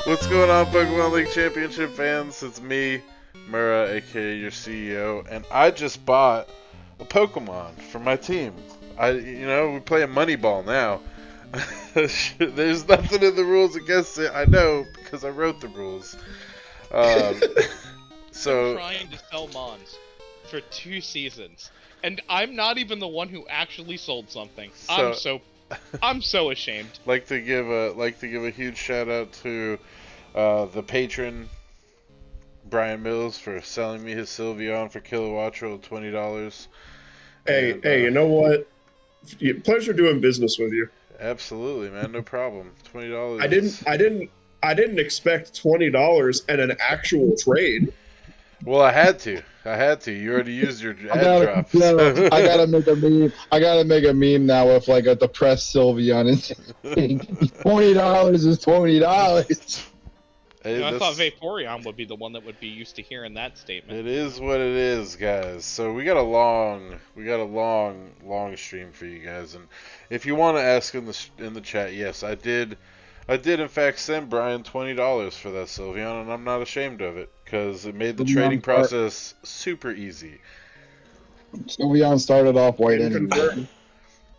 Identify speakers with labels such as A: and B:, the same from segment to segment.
A: What's going on, Pokemon League Championship fans? It's me, Mura, aka your CEO, and I just bought a Pokemon for my team. We play a money ball now. There's nothing in the rules against it. I know because I wrote the rules.
B: I'm
A: So
B: trying to sell Mons for 2 seasons, and I'm not even the one who actually sold something. I'm so ashamed.
A: like to give a huge shout out to the patron Brian Mills for selling me his Sylveon for Kilowattrel at $20.
C: Hey, you know what? Pleasure doing business with you.
A: Absolutely, man, no problem. $20.
C: I didn't expect $20 and an actual trade.
A: Well, I had to. You already used your ad drop.
D: I gotta make a meme. I gotta make a meme now with like a depressed Sylveon and saying $20 is $20.
A: Hey,
B: I thought Vaporeon would be the one that would be used to hearing that statement.
A: It is what it is, guys. So we got a long stream for you guys, and if you want to ask in the chat, yes, I did in fact send Brian $20 for that Sylveon, and I'm not ashamed of it because it made the trading process super easy.
D: Sylveon started off white anyway.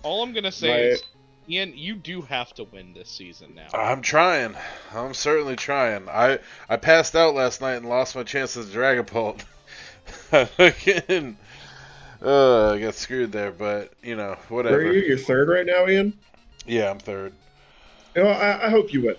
B: All I'm gonna say is, Ian, you do have to win this season now.
A: I'm trying. I'm certainly trying. I passed out last night and lost my chances to Dragapult. Again, I got screwed there, but whatever.
C: Where are you? You're third right now, Ian?
A: Yeah, I'm third.
C: I hope you win.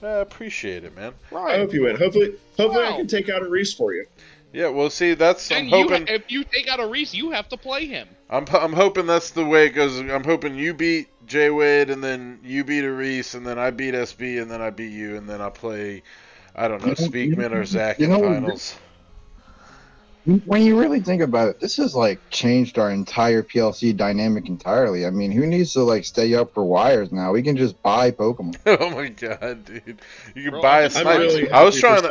A: I appreciate it, man.
C: Right. I hope you win. Hopefully I can take out a Reese for you.
A: Yeah, well, see, that's
B: I'm hoping. If you take out a Reese, you have to play him.
A: I'm hoping that's the way it goes. I'm hoping you beat Jay Wade, and then you beat a Reese, and then I beat SB, and then I beat you, and then I play, I don't know, Speakman or Zach in finals.
D: When you really think about it, this has like changed our entire PLC dynamic entirely. I mean, who needs to like stay up for wires now? We can just buy Pokemon.
A: Oh my god, dude! You can buy a snipe.
C: Really
A: I was trying to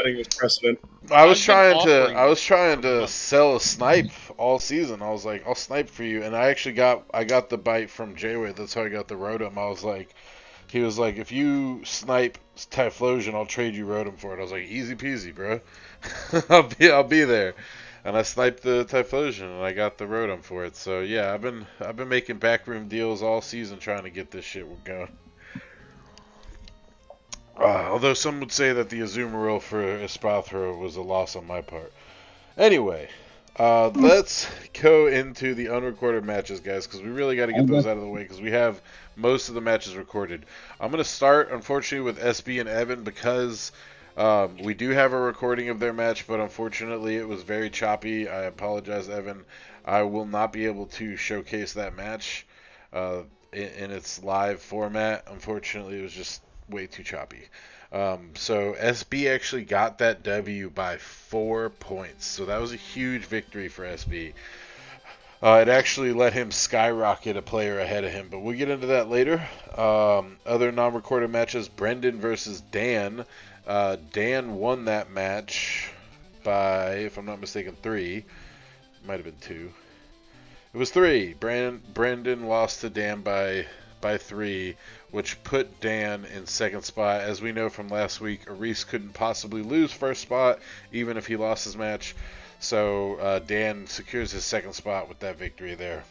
C: to
A: sell a snipe all season. I was like, I'll snipe for you, and I got the bite from Jayway. That's how I got the Rotom. He was like, if you snipe Typhlosion, I'll trade you Rotom for it. I was like, easy peasy, bro. I'll be there. And I sniped the Typhlosion, and I got the Rotom for it. So yeah, I've been making backroom deals all season trying to get this shit going. Although some would say that the Azumarill for Espathro was a loss on my part. Anyway, let's go into the unrecorded matches, guys, because we really got to get those out of the way because we have most of the matches recorded. I'm going to start, unfortunately, with SB and Evan because we do have a recording of their match, but unfortunately it was very choppy. I apologize, Evan. I will not be able to showcase that match in its live format. Unfortunately, it was just way too choppy. So SB actually got that W by 4 points. So that was a huge victory for SB. It actually let him skyrocket a player ahead of him, but we'll get into that later. Other non-recorded matches, Brendan versus Dan. Dan won that match by, if I'm not mistaken, 3. Might have been 2. It was 3. Brendan lost to Dan by 3, which put Dan in second spot. As we know from last week, Aris couldn't possibly lose first spot, even if he lost his match. So Dan secures his second spot with that victory there.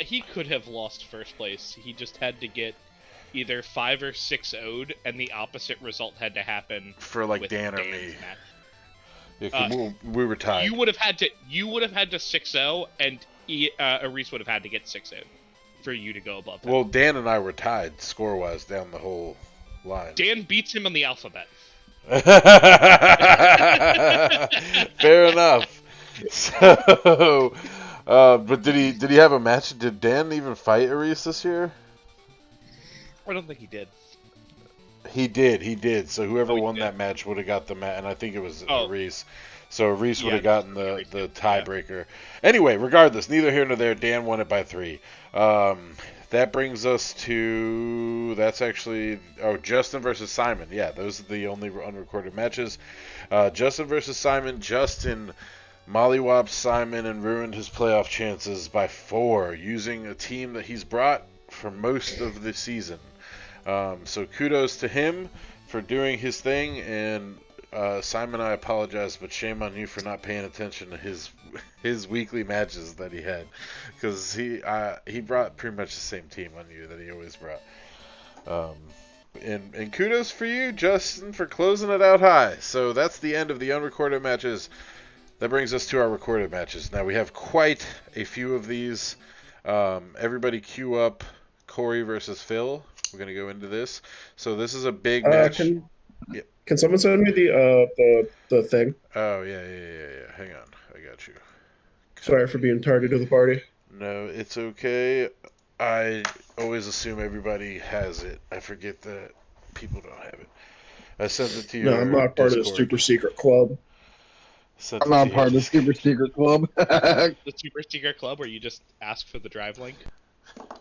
B: He could have lost first place. He just had to get either 5 or 6 0'd, and the opposite result had to happen
A: for like
B: with
A: Dan or
B: Dan's
A: me.
B: Match.
A: Yeah, we were tied.
B: You would have had to 6-0, and Aris would have had to get 6-0 for you to go above him.
A: Well, Dan and I were tied score-wise down the whole line.
B: Dan beats him on the alphabet.
A: Fair enough. So, but did he have a match? Did Dan even fight Aris this year?
B: I don't think he did.
A: He did. So whoever won that match would have got the match, and I think it was Aris. So Aris would have gotten the tiebreaker. Yeah. Anyway, regardless, neither here nor there. Dan won it by 3. That brings us to, that's actually, Justin versus Simon. Yeah, those are the only unrecorded matches. Justin versus Simon. Justin mollywopped Simon and ruined his playoff chances by 4 using a team that he's brought for most of the season. So kudos to him for doing his thing, and Simon, I apologize, but shame on you for not paying attention to his weekly matches that he had, because he brought pretty much the same team on you that he always brought. And kudos for you, Justin, for closing it out high. So that's the end of the unrecorded matches. That brings us to our recorded matches. Now we have quite a few of these. Everybody queue up Corey versus Phil. We're gonna go into this. So this is a big match.
C: Can someone send me the thing?
A: Oh yeah. Hang on, I got you.
C: Sorry for being tardy to the party.
A: No, it's okay. I always assume everybody has it. I forget that people don't have it. I sent it to you.
C: No, I'm not part of the super secret club.
D: I'm not part of the super secret club.
B: The super secret club where you just ask for the drive link.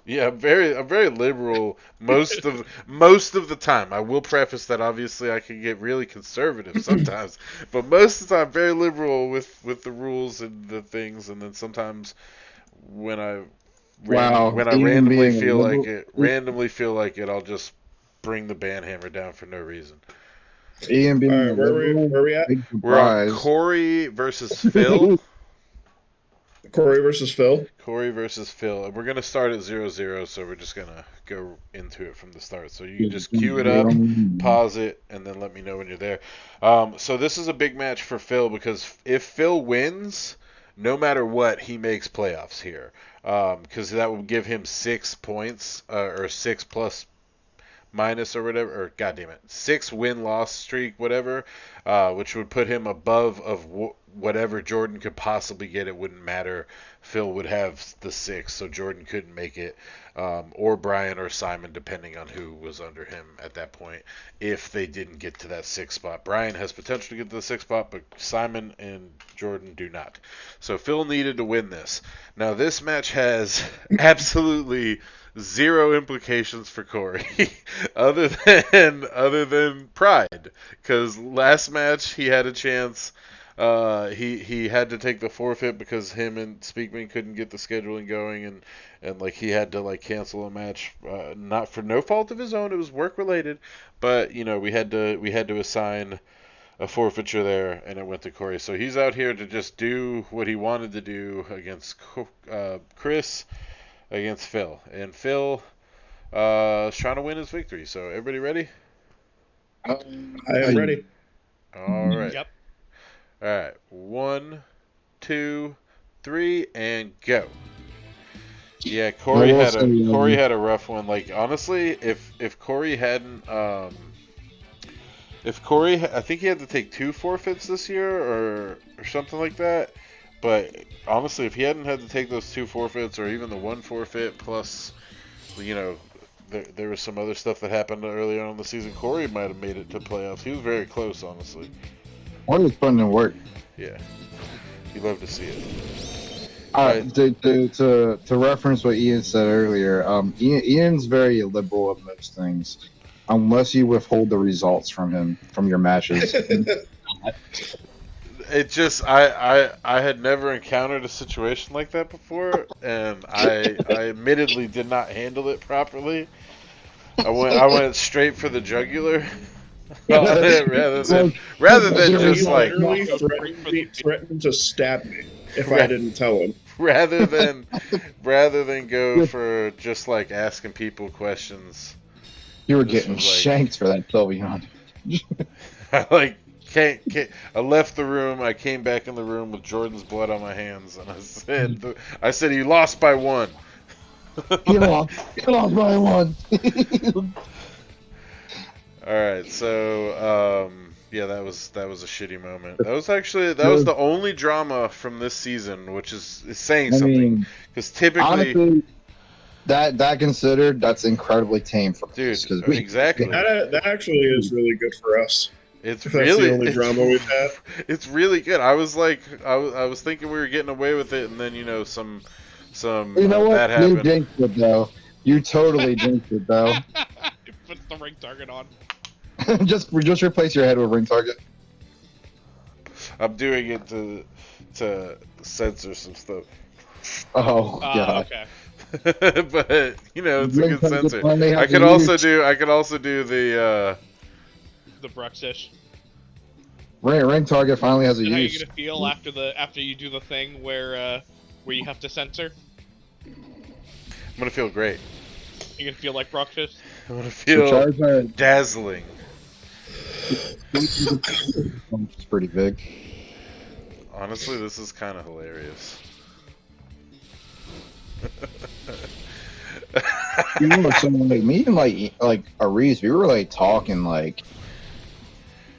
A: Yeah, I'm very liberal most of the time. I will preface that obviously I can get really conservative sometimes, but most of the time I'm very liberal with the rules and the things, and then sometimes when I randomly feel like it, I'll just bring the banhammer down for no reason.
C: Ian being all right, where we at?
A: We're on Corey versus Phil.
C: Corey versus Phil.
A: And we're gonna start at 0-0, so we're just gonna go into it from the start. So you can just cue it up, pause it, and then let me know when you're there. So this is a big match for Phil, because if Phil wins, no matter what, he makes playoffs here. Because that would give him 6 points, or 6 plus minus or whatever, or goddamn it, 6 win-loss streak, whatever, which would put him above of whatever Jordan could possibly get. It wouldn't matter. Phil would have the 6, so Jordan couldn't make it, or Brian or Simon, depending on who was under him at that point, if they didn't get to that 6th spot. Brian has potential to get to the 6th spot, but Simon and Jordan do not. So Phil needed to win this. Now this match has absolutely 0 implications for Corey, other than pride, because last match he had a chance. He had to take the forfeit because him and Speakman couldn't get the scheduling going, and like he had to like cancel a match, not for no fault of his own. It was work related, but you know we had to assign a forfeiture there, and it went to Corey. So he's out here to just do what he wanted to do against Chris, against Phil, and Phil is trying to win his victory. So everybody ready?
C: I am ready.
A: All right.
B: Yep.
A: All right. 1, 2, 3, and go. Yeah, Corey had a rough one. Like honestly, if Corey hadn't, I think he had to take 2 forfeits this year or something like that. But honestly, if he hadn't had to take those 2 forfeits, or even the 1 forfeit plus, you know, there was some other stuff that happened earlier on in the season, Corey might have made it to playoffs. He was very close, honestly.
D: What is putting in work?
A: Yeah, you love to see it.
D: To reference what Ian said earlier, Ian's very liberal of most things, unless you withhold the results from your matches.
A: It just I had never encountered a situation like that before, and I admittedly did not handle it properly. I went straight for the jugular. rather than just like
C: threatened to stab me if I didn't tell him.
A: Rather than go for just like asking people questions.
D: You were getting shanked for that Sylveon.
A: I left the room. I came back in the room with Jordan's blood on my hands, and I said he lost by 1.
D: He lost by 1.
A: All right, so yeah, that was a shitty moment. That was the only drama from this season, which is saying something, because typically,
D: honestly, that considered, that's incredibly tame for us.
A: Dude, exactly.
C: That actually is really good for us.
A: It's
C: that's
A: really
C: the only drama we've had.
A: It's really good. I was thinking we were getting away with it, and then you know some
D: you know what?
A: that happened.
D: You jinxed it though. You totally jinxed it though.
B: You put the ring target on.
D: just replace your head with ring target.
A: I'm doing it to to censor some stuff.
D: Oh god.
B: Okay.
A: But you know, it's a
D: Ring
A: good
D: target
A: censor.
D: finally has
A: I
D: a
A: could also
D: huge-
A: do the
B: The Bruxish.
D: Ring target finally has a
B: How you
D: use.
B: gonna feel after you do the thing where you have to censor?
A: I'm gonna feel great.
B: You're gonna feel like Bruxish.
A: I'm gonna
D: The
A: feel
D: Charizard
A: dazzling.
D: is pretty big.
A: Honestly, this is kind of hilarious.
D: You know, so like me and like Aries, we were like talking like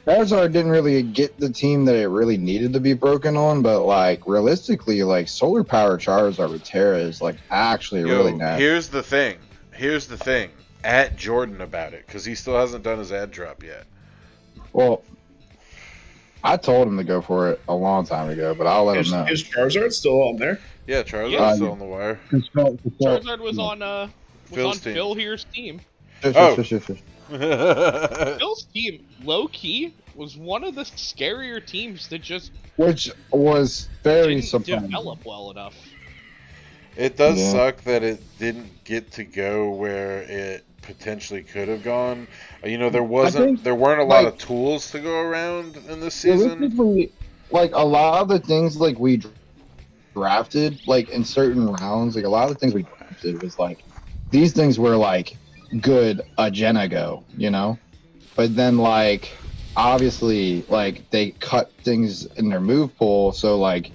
D: Charizard didn't really get the team that it really needed to be broken on, but like realistically, like solar power Charizard with Terra is like actually really nice.
A: Here's the thing. At Jordan about it, because he still hasn't done his ad drop yet.
D: Well, I told him to go for it a long time ago, but I'll let him know.
C: Is Charizard still on there?
A: Yeah, Charizard's
B: Yeah.
A: still on the wire.
B: Charizard was on
A: Phil's team.
B: Phil here's team.
A: Oh.
B: Phil's team, low key, was one of the scarier teams that just
D: Which was very
B: didn't
D: surprising.
B: develop well enough.
A: It does
D: Yeah.
A: suck that it didn't get to go where it potentially could have gone. You know, there weren't a lot of tools to go around in this season.
D: Realistically, like a lot of the things like we drafted, like in certain rounds, like a lot of the things we drafted was like these things were like good a gen ago, you know? But then like obviously like they cut things in their move pool, so like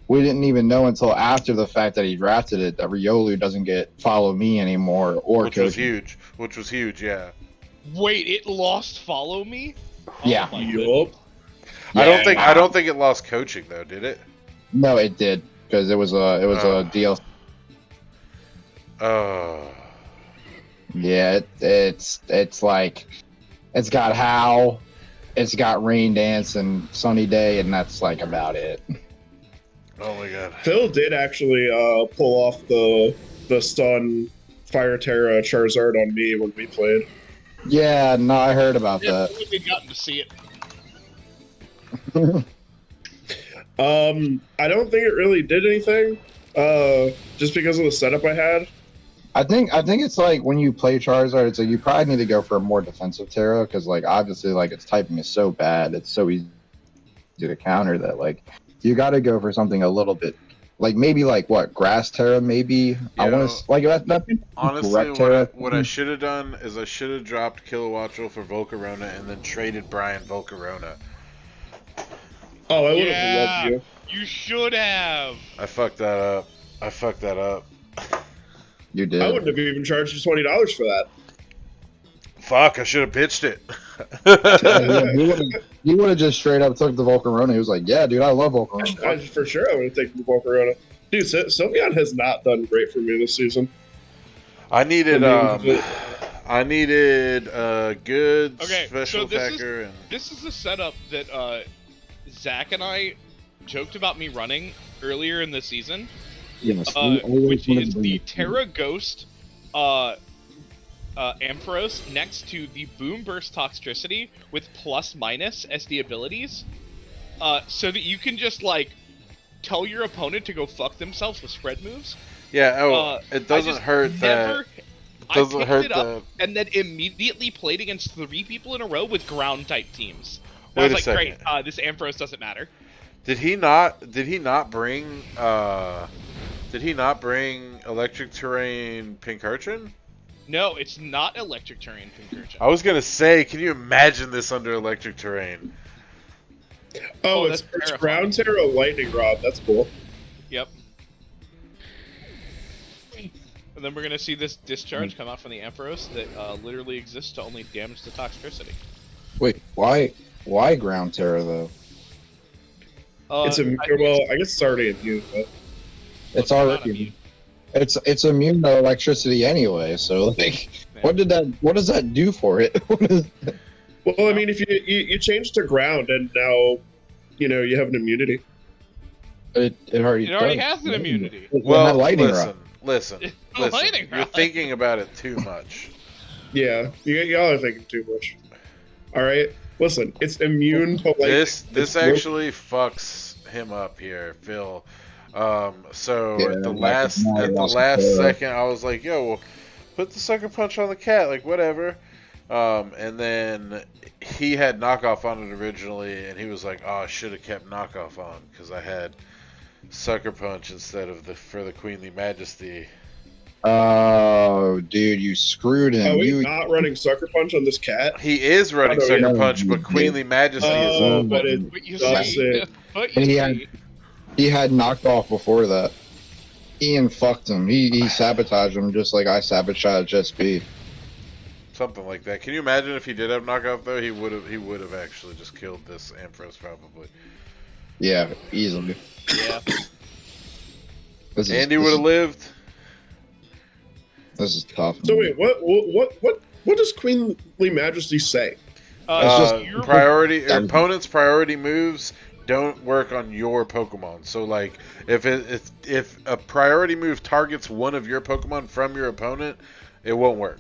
D: we didn't even know until after the fact that he drafted it that Riolu doesn't get follow me anymore or
A: Which was
D: coach.
A: huge, yeah.
B: Wait, it lost follow me?
D: Yeah.
B: my
C: Yup.
A: I don't
C: Yeah.
A: think it lost coaching though, did it?
D: No, it did because it was a DLC. Yeah, it's like it's got Howl, it's got Rain Dance and Sunny Day, and that's like about it.
A: Oh my god.
C: Phil did actually pull off the stun Fire Terra Charizard on me when we played.
D: Yeah, no, I heard about
B: Yeah,
D: that.
B: we've gotten to see it.
C: I don't think it really did anything. Just because of the setup I had.
D: I think it's like when you play Charizard, it's like you probably need to go for a more defensive Terra because like obviously like its typing is so bad, it's so easy to counter that like you got to go for something a little bit like maybe like what Grass Terra maybe. I want to like that.
A: Honestly,
D: Terra.
A: what I should have done is I should have dropped Kilowattrel for Volcarona and then traded Brian Volcarona.
C: Oh, I would
B: Yeah.
C: have loved you.
B: You should have.
A: I fucked that up.
D: You did.
C: I wouldn't have even charged you $20 for that.
A: Fuck, I should have pitched it.
D: He would have just straight up took the Volcarona. He was like, "Yeah, dude, I love Volcarona."
C: For sure, I would have taken the Volcarona. Dude, Sylveon has not done great for me this season.
A: I needed
C: I
A: a good
B: Okay,
A: special
B: so this
A: attacker and
B: This is the setup that Zach and I joked about me running earlier in the season,
D: Yes,
B: which is the Terra Ghost Ampharos next to the Boom Burst Toxtricity with plus minus as the abilities, so that you can just like tell your opponent to go fuck themselves with spread moves.
A: yeah. It doesn't hurt that. Doesn't
B: I picked
A: hurt
B: it up
A: that.
B: and then immediately played against 3 people in a row with ground type teams. And
A: Wait
B: I
A: a
B: was like,
A: second.
B: great, this Ampharos doesn't matter.
A: Did he not bring electric terrain Pinkerton?
B: No, it's not electric terrain Pinkerton.
A: I was gonna say, can you imagine this under electric terrain?
C: Oh,
B: Oh,
C: it's
B: that's
C: Ground Terra Lightning Rod. That's cool.
B: Yep. And then we're gonna see this discharge come out from the Ampharos that literally exists to only damage the Toxtricity.
D: Wait, why Ground Terra though?
C: It's a well, I guess it's already immune, but
D: It's already it's immune to electricity anyway. So like, what does that do for it?
C: well, I mean, if you change to ground and now, you have an immunity.
D: It already
B: has an immunity.
A: Well,
D: lightning rod.
A: listen.
B: Lightning
A: You're
B: rod.
A: thinking about it too much.
C: Yeah, y'all are thinking too much. All right, listen, it's immune to lightning.
A: This actually fucks him up here, Phil. So
D: Yeah,
A: at the
D: like,
A: last
D: now he
A: at the
D: wants to
A: last
D: throw.
A: second, I was like, "Yo, well, put the sucker punch on the cat, like whatever." And then he had knockoff on it originally, and he was like, "Oh, I should have kept knockoff on because I had sucker punch instead of for the Queenly Majesty."
D: Oh, dude, you screwed him.
C: Are we
D: You
C: not running Sucker Punch on this cat?
A: He is running
C: Oh, no,
A: sucker
C: yeah.
A: punch,
D: No,
A: but Queenly Majesty is
C: Oh,
A: up.
C: but it
B: But you
C: does
B: see,
C: it.
B: but
D: And
B: you
D: he had
B: see,
D: he had knocked off before that. Ian fucked him. He sabotaged him just like I sabotaged SB.
A: Something like that. Can you imagine if he did have knockoff though? He would have actually just killed this Ampharos probably.
D: Yeah, easily.
B: yeah.
A: Andy would have lived.
D: This is tough.
C: So wait, what does Queenly Majesty say?
D: It's just-
B: You're
A: Priority
D: Um,
A: opponent's priority moves don't work on your Pokemon. So like if a priority move targets one of your Pokemon from your opponent, it won't work.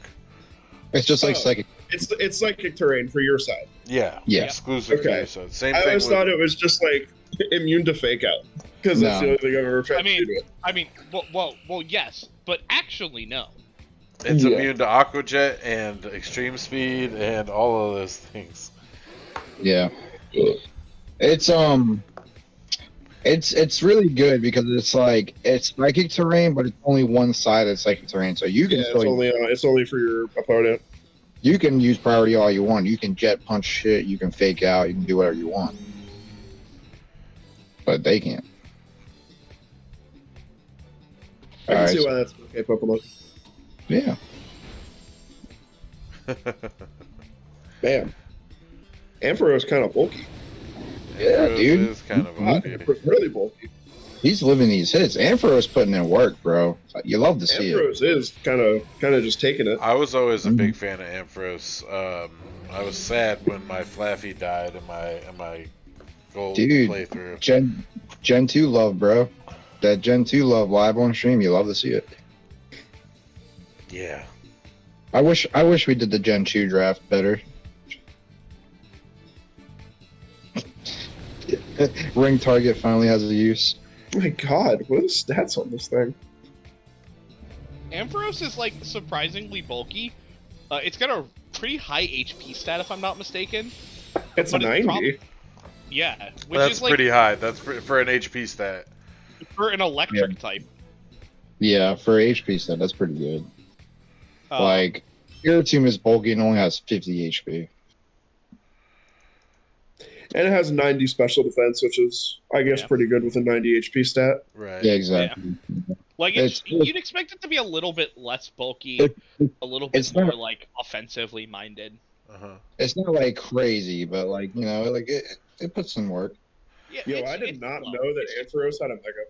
D: It's just like
C: Oh.
D: psychic.
C: It's psychic terrain for your side.
A: Yeah.
D: Yeah.
A: Exclusive to
C: Okay.
A: you. So same
C: I
A: thing
C: always
A: with
C: thought it was just like immune to fake out because that's
D: No.
C: the only thing I've ever tried
B: I mean-
C: to do to it.
B: I mean, well, yes, but actually, no.
A: it's
D: Yeah.
A: immune to Aqua Jet and Extreme Speed and all of those things.
D: Yeah. It's it's really good because it's like it's psychic terrain, but it's only one side of psychic terrain. So you can
C: Yeah,
D: still
C: it's only for your opponent.
D: you can use priority all you want. You can jet punch shit. You can fake out. You can do whatever you want. But they can't.
C: I can
D: Alright,
C: see
D: so-
C: why that's okay, Pokemon.
D: Yeah.
C: Bam. Ampharos kind of bulky.
D: Yeah,
A: Ampharos
D: dude.
A: is kind of
C: Wow,
A: OP.
C: Ampharos really bulky.
D: He's living these hits. Ampharos putting in work, bro. You love to see it.
C: Ampharos is kind of just taking it.
A: I was always a
D: Mhm.
A: big fan of Ampharos. I was sad when my Flaffy died in my gold
D: Dude.
A: playthrough.
D: Gen 2 love, bro. That Gen 2 love live on stream. You love to see it.
A: Yeah.
D: I wish we did the Gen 2 draft better. Ring target finally has a use.
C: Oh my God, what are the stats on this thing?
B: Ampharos is like surprisingly bulky. It's got a pretty high HP stat, if I'm not mistaken.
C: It's
B: But it's
C: 90.
B: Yeah, which
A: That's
B: is like
A: pretty high. That's for an HP stat.
B: for an electric type.
D: Yeah, for HP set, that's pretty good.
B: Uh,
D: Like, Irritum is bulky and only has 50 HP.
C: And it has 90 special defense, which is, I guess,
B: Yeah.
C: pretty good with a 90 HP stat.
A: Right.
D: Yeah, exactly.
B: like
D: it's-
B: you'd expect it to be a little bit less bulky,
D: It-
B: a little bit
D: it's
B: more
D: not-
B: like offensively minded.
A: Uh-huh.
D: It's not like crazy, but like, you know, like it puts in work.
B: Yeah,
C: Yo,
B: it's-
C: I did
B: it's
C: not
B: slow.
C: know that Ampharos had a Mega.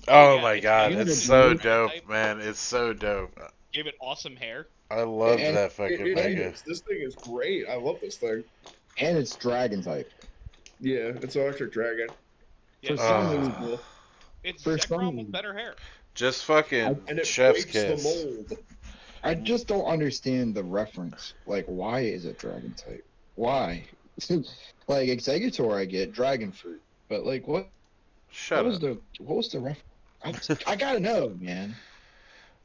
A: Oh
B: yeah,
A: my
B: it's
A: god,
B: got-
A: it's
D: it's
A: so
B: really
A: dope,
B: nice.
A: man. It's so dope.
B: Gave it awesome hair.
A: I love
D: And
A: that fucking
C: It
A: Mega.
C: is. This thing is great. I love this thing.
D: And it's dragon type.
C: Yeah, it's Electric Dragon.
B: Yeah,
D: For some
A: Ah.
D: reason,
B: it's
D: for
B: Zekrom
D: some-
B: with better hair.
A: Just fucking
C: And it
A: chef's
C: breaks
A: kiss.
C: the mold.
D: I just don't understand the reference. Like, why is it dragon type? Why? Like, Executor, I get dragon fruit, but like, what
A: Shut
D: was
A: up.
D: the reference? I gotta know, man.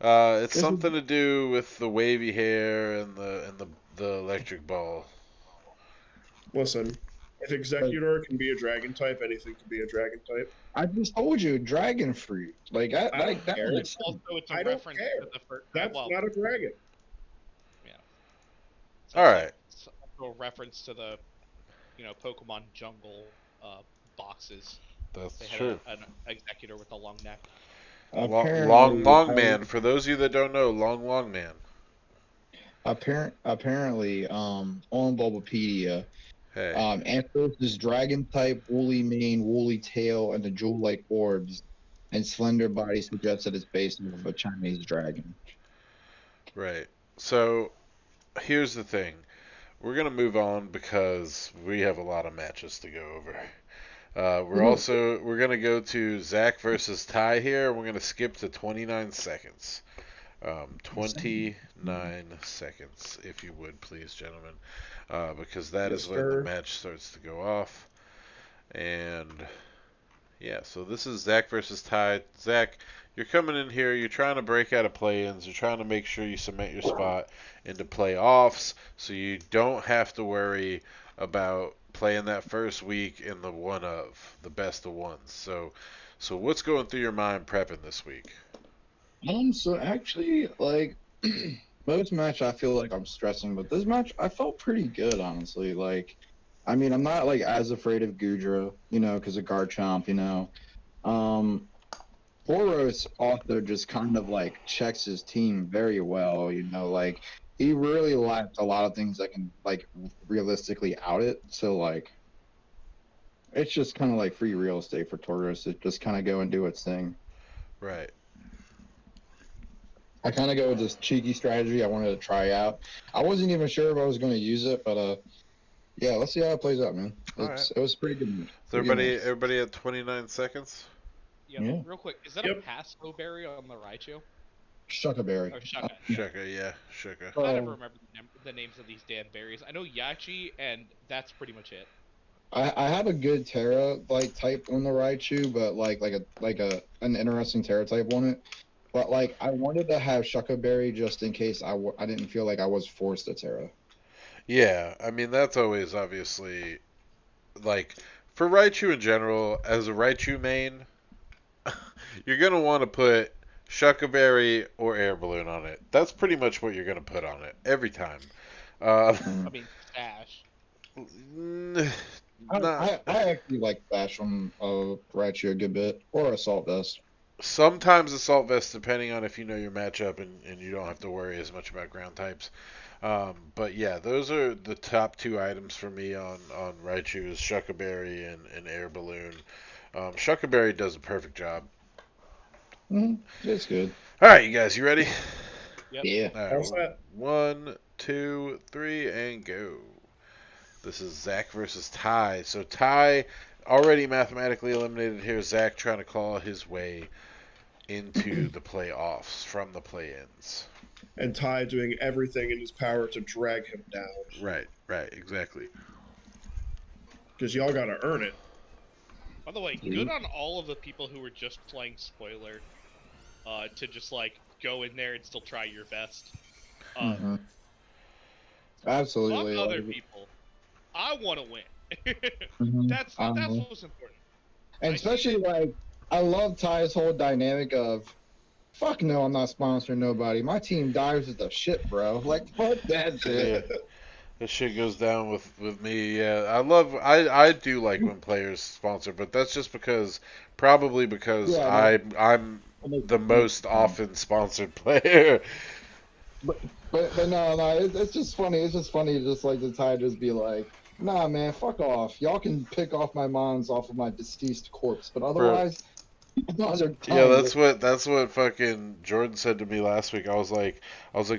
A: It's
D: This is-
A: something to do with the wavy hair and the electric ball.
C: Listen, if Executor can be a Dragon type, anything can be a Dragon type.
D: I just told you, dragon fruit. Like,
C: I don't
D: like that.
C: care.
D: Makes
B: Also, it's a
C: I don't
B: reference
C: care.
B: to the first.
C: That's
B: well,
C: not a dragon.
B: it's
A: All
B: also-
A: right.
B: It's also a reference to the, Pokemon Jungle boxes.
A: That's
B: They had
A: true.
B: an executor with a long neck.
A: Long man. For those of you that don't know, long man.
D: Apparently, on Bulbapedia,
A: Hey.
D: Ampharos is dragon type, woolly mane, woolly tail, and the jewel-like orbs, and slender body suggests that it's based on a Chinese dragon.
A: Right. So here's the thing. We're gonna move on because we have a lot of matches to go over. We're gonna go to Zach versus Ty here. We're gonna skip to 29 seconds. 29 seconds, if you would, please, gentlemen, because that
C: Yes,
A: is when the
C: sir.
A: match starts to go off. And Yeah, so this is Zach versus Ty. Zach, you're coming in here, you're trying to break out of play-ins, you're trying to make sure you cement your spot into playoffs so you don't have to worry about playing that first week in the one of, the best of ones. So what's going through your mind prepping this week?
D: So actually, like, most match I feel like I'm stressing, but this match I felt pretty good, honestly. Like, I mean, I'm not like as afraid of Gudra, because of Garchomp, Um, Boros also just kind of like checks his team very well, like he really lacked a lot of things that can like realistically out it. So like it's just kind of like free real estate for Tauros to just kind of go and do its thing.
A: Right.
D: I kind of go with this cheeky strategy I wanted to try out. I wasn't even sure if I was going to use it, but yeah, let's see how it plays out, man.
A: All right.
D: It was pretty good.
A: So everybody at 29 seconds?
B: Yep.
D: Yeah.
B: Real quick, is that
C: Yep.
B: a Pasco berry on the Raichu?
D: Shuckaberry.
B: Or Shucka?
A: Shuka, yeah, Shuka.
B: I never remember the names of these damn berries. I know Yachi, and that's pretty much it.
D: I have a good Terra like type on the Raichu, but like an interesting Terra type on it. But like I wanted to have Shuckaberry just in case I didn't feel like I was forced to Terra.
A: Yeah, I mean that's always obviously like for Raichu in general, as a Raichu main, you're gonna want to put Shuckaberry or Air Balloon on it. That's pretty much what you're gonna put on it every time.
B: I mean, Ash.
A: Not,
D: I actually like Bash on Raichu a good bit, or Assault Vest.
A: sometimes Assault Vest, depending on if you know your matchup and you don't have to worry as much about ground types. But yeah, those are the top two items for me on Raichu is Shuckaberry and Air Balloon. Shuckaberry does a perfect job.
D: It's good.
A: All right, you guys, you ready?
B: Yep.
D: Yeah.
A: All
C: How's
A: right,
C: that?
A: 1, 2, 3, and go. This is Zach versus Ty. So Ty already mathematically eliminated here. Zach trying to claw his way into the playoffs from the play-ins.
C: And Ty doing everything in his power to drag him down.
A: Right, exactly.
C: Because y'all gotta earn it.
B: By the way, good on all of the people who were just playing spoiler, to just like go in there and still try your best.
D: Absolutely.
B: Fuck other people. I want to win. That's what's important.
D: And especially like I love Ty's whole dynamic of fuck no, I'm not sponsoring nobody. My team dives with the shit, bro. Like fuck that shit.
A: Yeah. This shit goes down with me. Yeah, I do like when players sponsor, but that's just because
D: Yeah,
A: I'm the most often sponsored player.
D: But no, it's just funny. It's just funny, just like the Ty just be like, nah, man, fuck off. Y'all can pick off my mons off of my deceased corpse, but otherwise, you guys are
A: Yeah,
D: dying.
A: that's what fucking Jordan said to me last week. I was like,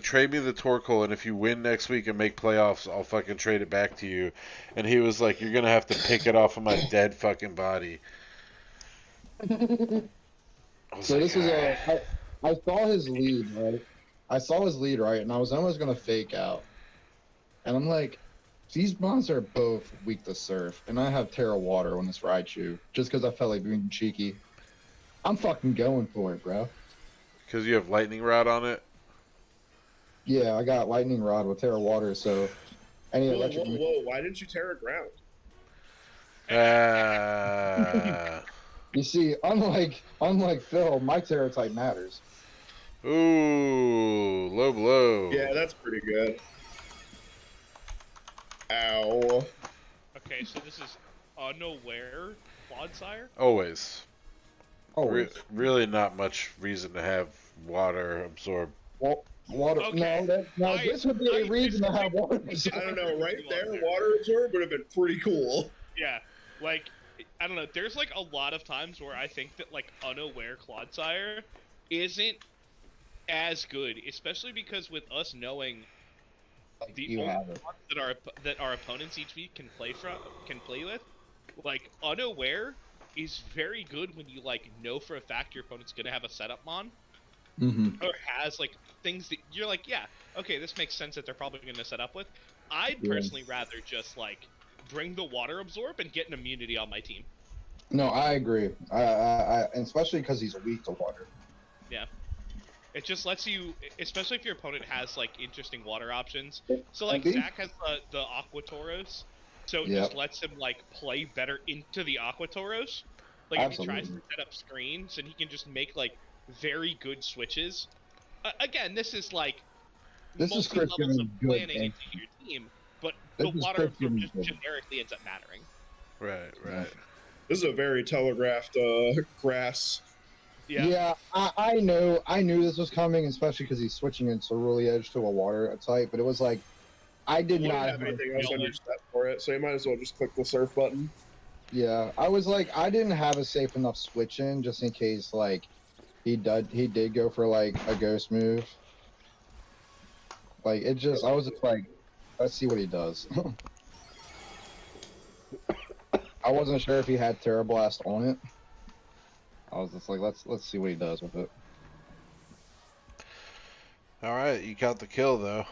A: trade me the Torkoal, and if you win next week and make playoffs, I'll fucking trade it back to you. And he was like, you're gonna have to pick it off of my dead fucking body.
D: So this was I saw his lead, right? I saw his lead, right, and I was almost gonna fake out, and I'm like, these mons are both weak to Surf, and I have Terra Water on this Raichu, just because I felt like being cheeky. I'm fucking going for it, bro.
A: Because you have Lightning Rod on it.
D: Yeah, I got Lightning Rod with Terra Water, so any
C: Whoa,
D: electric.
C: whoa, why didn't you Terra ground?
D: You see, unlike Phil, my Terra type matters.
A: Ooh, low blow.
C: Yeah, that's pretty good. Ow.
B: Okay, so this is unaware Clodsire.
A: Always.
D: Oh,
A: Really not much reason to have water absorb.
D: water.
B: Okay.
D: No, this would be a reason to have water.
C: I don't know, right there, water absorb would have been pretty cool.
B: Yeah, like I don't know. There's like a lot of times where I think that like unaware Clodsire isn't as good, especially because with us knowing the
D: You
B: only
D: have it.
B: ones that our opponents each week can play with, like unaware is very good when you like know for a fact your opponent's gonna have a setup mon or has like things that you're like, yeah, okay, this makes sense that they're probably gonna set up with. I'd personally rather just like bring the water absorb and get an immunity on my team.
D: No, I agree. And especially because he's weak to water.
B: Yeah. It just lets you, especially if your opponent has like interesting water options. So like
D: Indeed.
B: Zach has the Aqua Toros, so it
D: Yep.
B: just lets him like play better into the Aqua Toros. Like if he tries to
D: Absolutely.
B: set up screens and he can just make like very good switches. Again, this is like
D: This is Chris
B: multi-levels of
D: giving good
B: planning
D: game.
B: into your team, but
D: This
B: the
D: is
B: water
D: Chris
B: absorb
D: giving
B: just
D: good.
B: generically ends up mattering.
A: Right, right.
C: This is a very telegraphed grass.
B: Yeah.
D: I knew this was coming, especially because he's switching in Cerulean Edge to a water type, but it was like, I did
C: You
D: not
C: don't have anything else on
B: Nolan.
C: your set for it, so you might as well just click the surf button.
D: Yeah, I was like, I didn't have a safe enough switch in just in case, like, he did go for, like, a ghost move. Like, I was just like, let's see what he does. I wasn't sure if he had Terra Blast on it. I was just like, let's see what he does with it.
A: All right, you got the kill though.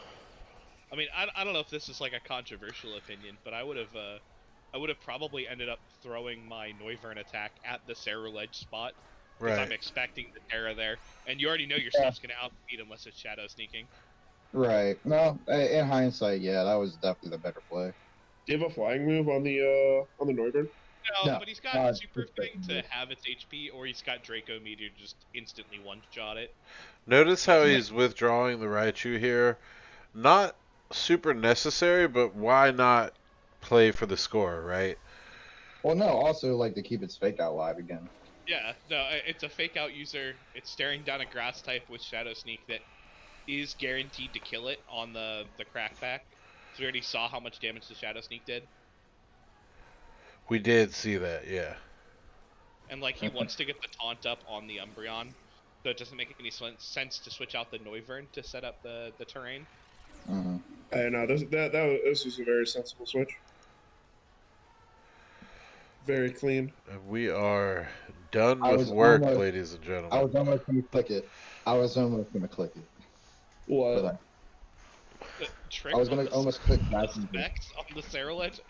B: I mean, I don't know if this is like a controversial opinion, but I would have probably ended up throwing my Noivern attack at the Sarah Ledge spot because I'm
A: Right.
B: expecting the Terra there, and you already know your stuff's gonna outbeat unless it's Shadow Sneaking.
D: Right. No, in hindsight, yeah, that was definitely the better play.
C: Do you have a flying move on the Noivern?
B: No, but he's got Super
D: it's
B: Fitting to
D: good.
B: have its HP, or he's got Draco Meteor to just instantly one-shot it.
A: Notice how he's withdrawing the Raichu here. Not super necessary, but why not play for the score, right?
D: Well, no, also like to keep its fake out live again.
B: Yeah, no, it's a fake out user. It's staring down a grass type with Shadow Sneak that is guaranteed to kill it on the crackback. So we already saw how much damage the Shadow Sneak did.
A: We did see that, yeah.
B: And like he wants to get the taunt up on the Umbreon, so it doesn't make any sense to switch out the Noivern to set up the terrain.
D: Mm-hmm.
C: I know this was a very sensible switch. Very clean.
A: And we are done
D: I
A: with
D: was
A: work,
D: almost-
A: ladies and
D: I
A: gentlemen.
D: was almost gonna click it.
C: What?
D: But
B: The trick
D: I was
B: on
D: gonna
B: the
D: almost click back.
B: specs on the Sarah Ledge.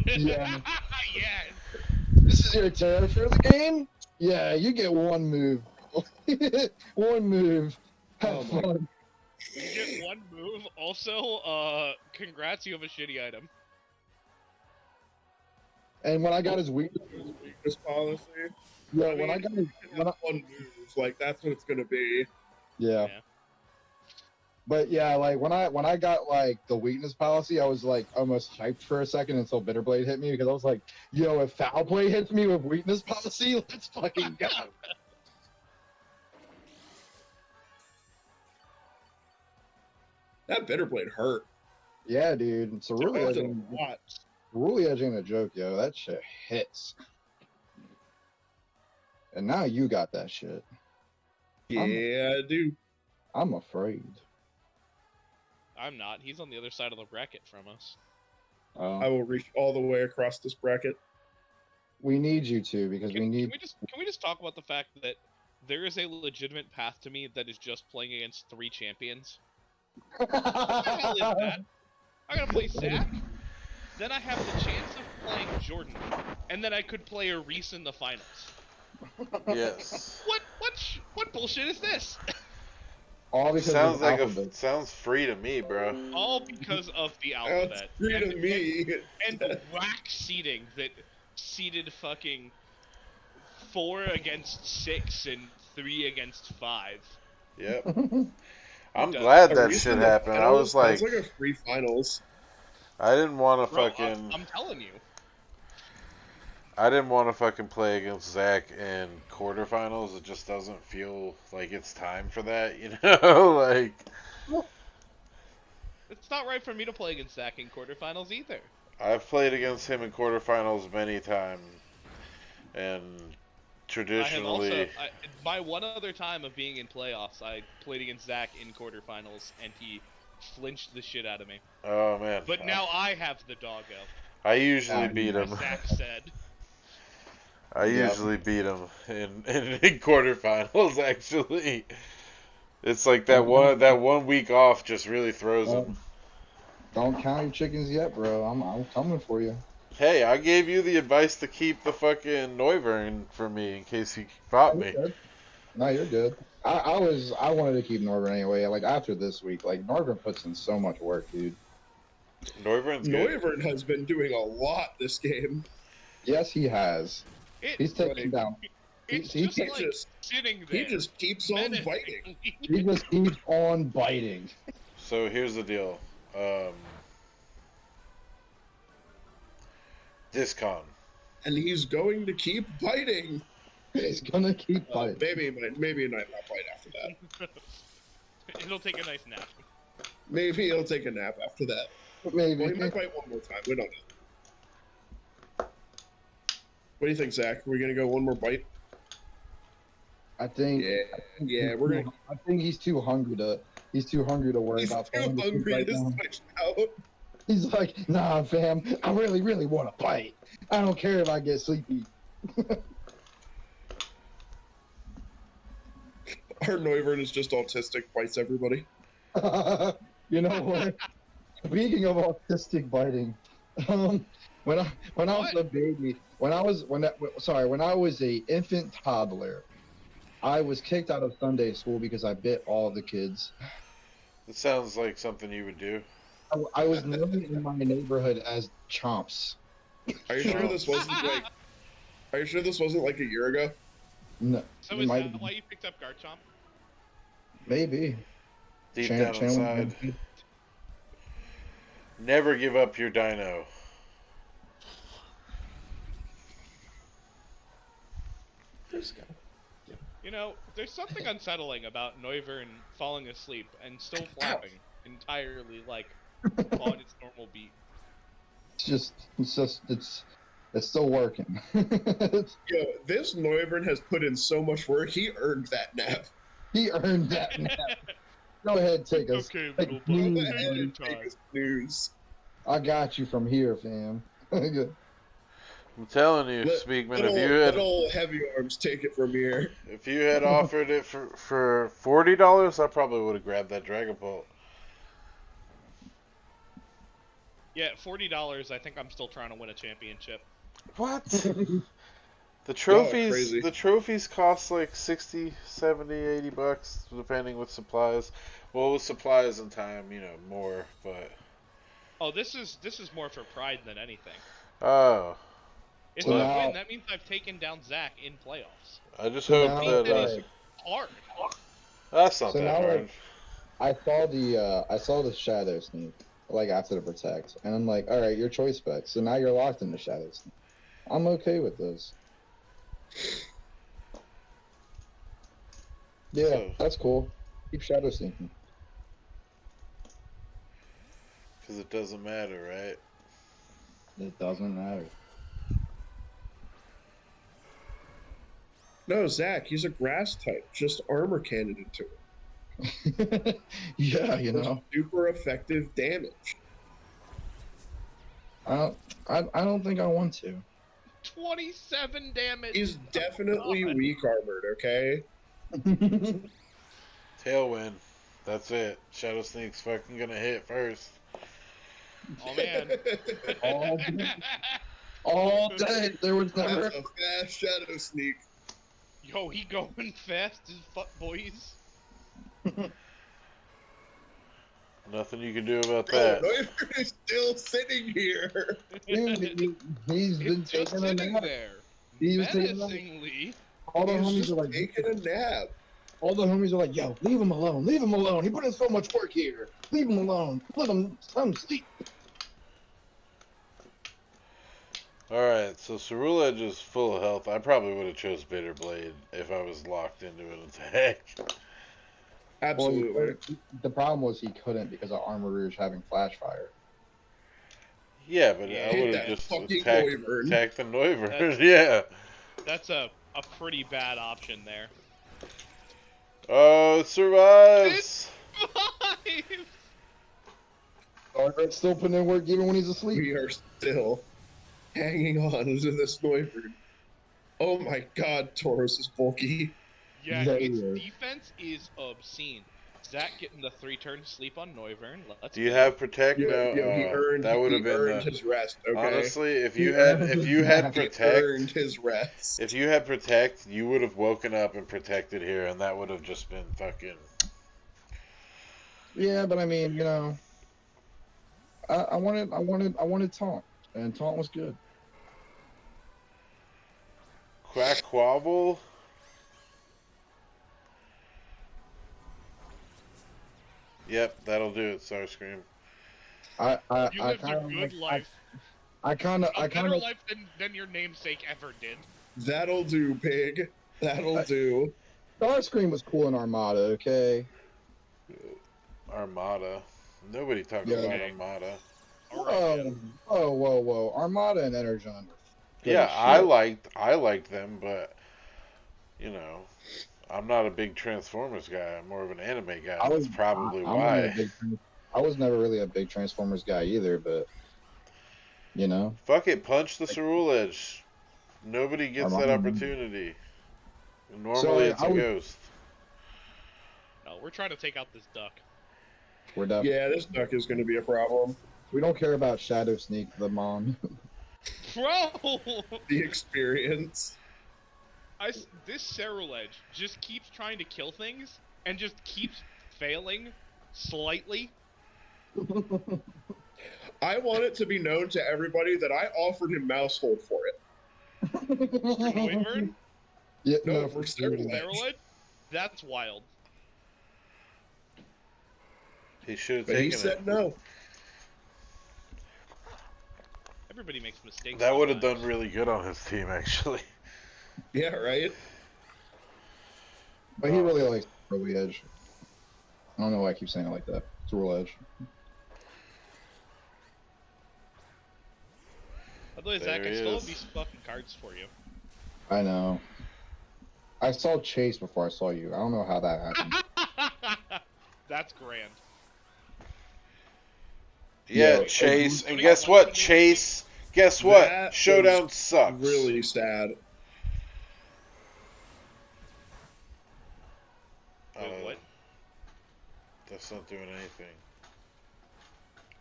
D: Yeah.
B: Yeah.
D: This is your turn for the game? Yeah, you get one move. One move. Have
C: Oh my-
D: fun.
B: You get one move. Also, congrats, you have a shitty item.
D: And when I got his weakness,
C: This policy.
D: yeah, when I got his,
C: One move, like that's what it's gonna be.
D: yeah.
B: Yeah.
D: But yeah, like when I got like the weakness policy, I was like almost hyped for a second until Bitterblade hit me because I was like, yo, if Foul Play hits me with weakness policy, let's fucking go.
C: That Bitterblade hurt.
D: Yeah, dude.
C: It hurt a
D: Cerulean
C: lot.
D: ain't a joke, yo. That shit hits. And now you got that shit.
C: Yeah, dude.
D: I'm afraid.
B: I'm not. He's on the other side of the bracket from us.
C: I will reach all the way across this bracket.
D: We need you to because we need.
B: Can we just talk about the fact that there is a legitimate path to me that is just playing against 3 champions? What the hell is that? I gotta play Zach. Then I have the chance of playing Jordan, and then I could play a Reese in the finals.
A: Yes.
B: What bullshit is this?
D: All because
A: Sounds
D: of
A: like
D: alphabet.
A: sounds free to me, bro.
B: All because of the
C: That's
B: alphabet.
C: free to me.
B: And the whack seeding that seeded fucking 4 against 6 and 3 against 5.
A: Yep. I'm
B: does.
A: glad
C: A
A: that
C: Reese
A: shit
C: in the
A: happened. I
C: finals?
A: was like,
C: That's like a free finals.
A: I didn't want to
B: Bro,
A: fucking.
B: I'm telling you.
A: I didn't want to fucking play against Zach in quarterfinals. It just doesn't feel like it's time for that, you know? Like,
B: It's not right for me to play against Zach in quarterfinals either.
A: I've played against him in quarterfinals many times, and traditionally,
B: my one other time of being in playoffs, I played against Zach in quarterfinals, and he flinched the shit out of me.
A: oh man.
B: But now I have the doggo,
A: I usually beat
B: as
A: him.
B: Zach said.
A: I usually beat him in quarterfinals. Actually, it's like that one week off just really throws him.
D: Don't count your chickens yet, bro. I'm coming for you.
A: Hey, I gave you the advice to keep the fucking Noivern for me in case he fought me.
D: No, you're good. I wanted to keep Norbert anyway. Like after this week, like Norbert puts in so much work, dude.
A: Noivern's good.
C: Noivern has been doing a lot this game.
D: Yes, he has. He's taking
C: Like,
D: down.
B: It's
D: He
B: just like sitting there.
C: He just keeps on biting.
D: He just keeps on biting.
A: So here's the deal. Discon.
C: And he's going to keep biting.
D: He's gonna keep biting.
C: Maybe he might not bite after that.
B: It'll take a nice nap.
C: Maybe he'll take a nap after that.
D: Maybe.
C: Well, he might bite one more time. We don't know. What do you think, Zach? Are we gonna go one more bite?
D: I think.
C: Yeah, we're gonna.
D: I think he's too hungry to. He's too hungry to worry
C: He's
D: about.
C: too hungry to switch out.
D: He's like, nah, fam. I really, really want to bite. I don't care if I get sleepy.
C: Our Noivern is just autistic, bites everybody.
D: You know what? Speaking of autistic biting, when I was a baby, when I was a infant toddler, I was kicked out of Sunday school because I bit all the kids.
A: It sounds like something you would do.
D: I was known in my neighborhood as Chomps.
C: Are you sure this wasn't like? Are you sure this wasn't like a year ago?
D: No,
B: So is that why you picked up Garchomp?
D: maybe.
A: Deep down inside. Never give up your dino.
B: You know, there's something unsettling about Noivern falling asleep and still flapping entirely like on its normal beat.
D: It's still working.
C: Yo, this Noivern has put in so much work. He earned that nap.
D: He earned that nap. Go ahead, take us.
B: Okay,
D: take
B: little
C: Go
B: buddy.
C: ahead and take his news.
D: I got you from here, fam.
A: I'm telling you, Speakman,
C: Little heavy arms take it from here.
A: if you had offered it for $40, I probably would have grabbed that Dragon Bolt.
B: Yeah, $40. I think I'm still trying to win a championship.
A: What? The trophies,
C: crazy.
A: the trophies cost like 60, 70, 80 bucks, depending with supplies. Well, with supplies and time, more, but...
B: Oh, this is more for pride than anything.
A: Oh.
B: If
D: So
B: I
D: now-
B: win, that means I've taken down Zach in playoffs.
A: I just
D: So
A: hope
D: now,
A: that...
B: is hard.
A: that's not
D: So
A: that
D: now,
A: hard.
D: I saw the Shadow Sneak, like after the Protect, and I'm like, all right, your choice spec. So now you're locked in the Shadow Sneak. I'm okay with this. Yeah,
A: So-
D: that's cool. Keep Shadow Sneaking.
A: Because it doesn't matter, right?
D: It doesn't matter.
C: No, Zach, he's a grass type. Just armor cannon into it.
D: Yeah, you know.
C: Super effective damage.
D: I don't think I want to.
B: 27 damage.
C: He's definitely weak armored, okay?
A: Tailwind. That's it. Shadow Sneak's fucking gonna hit first.
B: Oh man.
D: All day. There was never.
C: That's a fast shadow sneak.
B: Yo, he going fast as fuck, boys.
A: Nothing you can do about
C: Bro,
A: that.
C: Noivern is still sitting here.
D: Dude, he's been
B: It's just
D: taking a
B: sitting
D: nap.
B: there.
D: He was taking a nap.
B: Menacingly.
D: All the
C: He's
D: homies
C: just
D: are like,
C: taking a nap.
D: all the homies are like, yo, leave him alone, leave him alone. He put in so much work here. Leave him alone. Let him sleep.
A: Alright, so Cerule Edge is full of health. I probably would have chose Bitter Blade if I was locked into an attack.
C: Absolutely.
D: Well, the problem was he couldn't because of Armor Rouge having Flash Fire.
A: Yeah, but
B: Yeah,
A: I would
C: that
A: have just
C: fucking
A: attacked the Noivern. Yeah.
B: That's a pretty bad option there.
A: Oh, it survives!
B: 5!
D: Armor's still putting in work even when he's asleep.
C: We are still hanging on to this Noivern. Oh my god, Tauros is bulky.
B: Yeah,
D: Yeah,
B: its
D: he is.
B: defense is obscene. Zach getting the 3-turn sleep on Noivern. Let's
A: Do you
B: go.
A: have protect?
C: Yo,
A: No.
C: yo,
A: That would have been
C: earned
A: the.
C: his rest. Okay,
A: Honestly, if you
D: Yeah.
A: had
C: he
A: protect,
C: earned his rest.
A: if you had protect, you would have woken up and protected here, and that would have just been fucking.
D: Yeah, but I mean, you know, I wanted taunt, and taunt was good.
A: Quack Quabble. Yep, that'll do it, Starscream.
B: You
D: I
B: lived
D: kind
B: a
D: of
B: good life.
D: I kind of
B: A better life than your namesake ever did.
C: That'll do, pig. That'll do.
D: Starscream was cool in Armada, okay?
A: Armada. Nobody talks
D: Yeah.
A: about
B: Okay.
A: Armada.
B: Alright, man.
D: Whoa. Armada and Energon were good
A: Yeah,
D: as shit.
A: I liked them, but you know, I'm not a big Transformers guy. I'm more of an anime guy.
D: I
A: And
D: was
A: that's probably
D: I wasn't a
A: why.
D: big I was never really a big Transformers guy either, but you know,
A: Fuck it, punch the
D: like
A: Cerule Edge. Nobody gets that
D: Armada.
A: opportunity.
D: So
A: Normally, it's
D: I
A: a
D: was
A: ghost.
B: No, we're trying to take out this duck.
D: we're done.
C: Yeah, this duck is going to be a problem.
D: We don't care about Shadow Sneak the Mon.
B: Bro!
C: The experience.
B: This Cerule Edge just keeps trying to kill things and just keeps failing slightly.
C: I want it to be known to everybody that I offered him mouse hold for it.
B: Noivern?
D: Yeah,
C: No,
D: no,
C: for
D: Cerule
C: Cerule Edge.
B: Cerule Edge? That's wild.
A: He should have
C: But he
A: taken
C: said
A: it.
C: no.
B: Everybody makes mistakes.
A: That would have done
B: sometimes.
A: really good on his team, actually.
C: Yeah, right?
D: But he really likes Cerule Edge. I don't know why I keep saying it like that. Cerule Edge.
B: By the way,
A: There
B: Zach, I
A: he
B: still
A: is.
B: have these fucking cards for you.
D: I know. I saw Chase before I saw you. I don't know how that happened.
B: That's grand.
A: Yeah,
D: Yo,
A: Chase.
B: Putting
A: And
B: out
A: guess
B: one
A: what,
B: for
A: Chase? Guess what?
C: That
A: Showdown
C: was
A: sucks.
C: Really sad.
B: Wait, what?
A: That's not doing anything.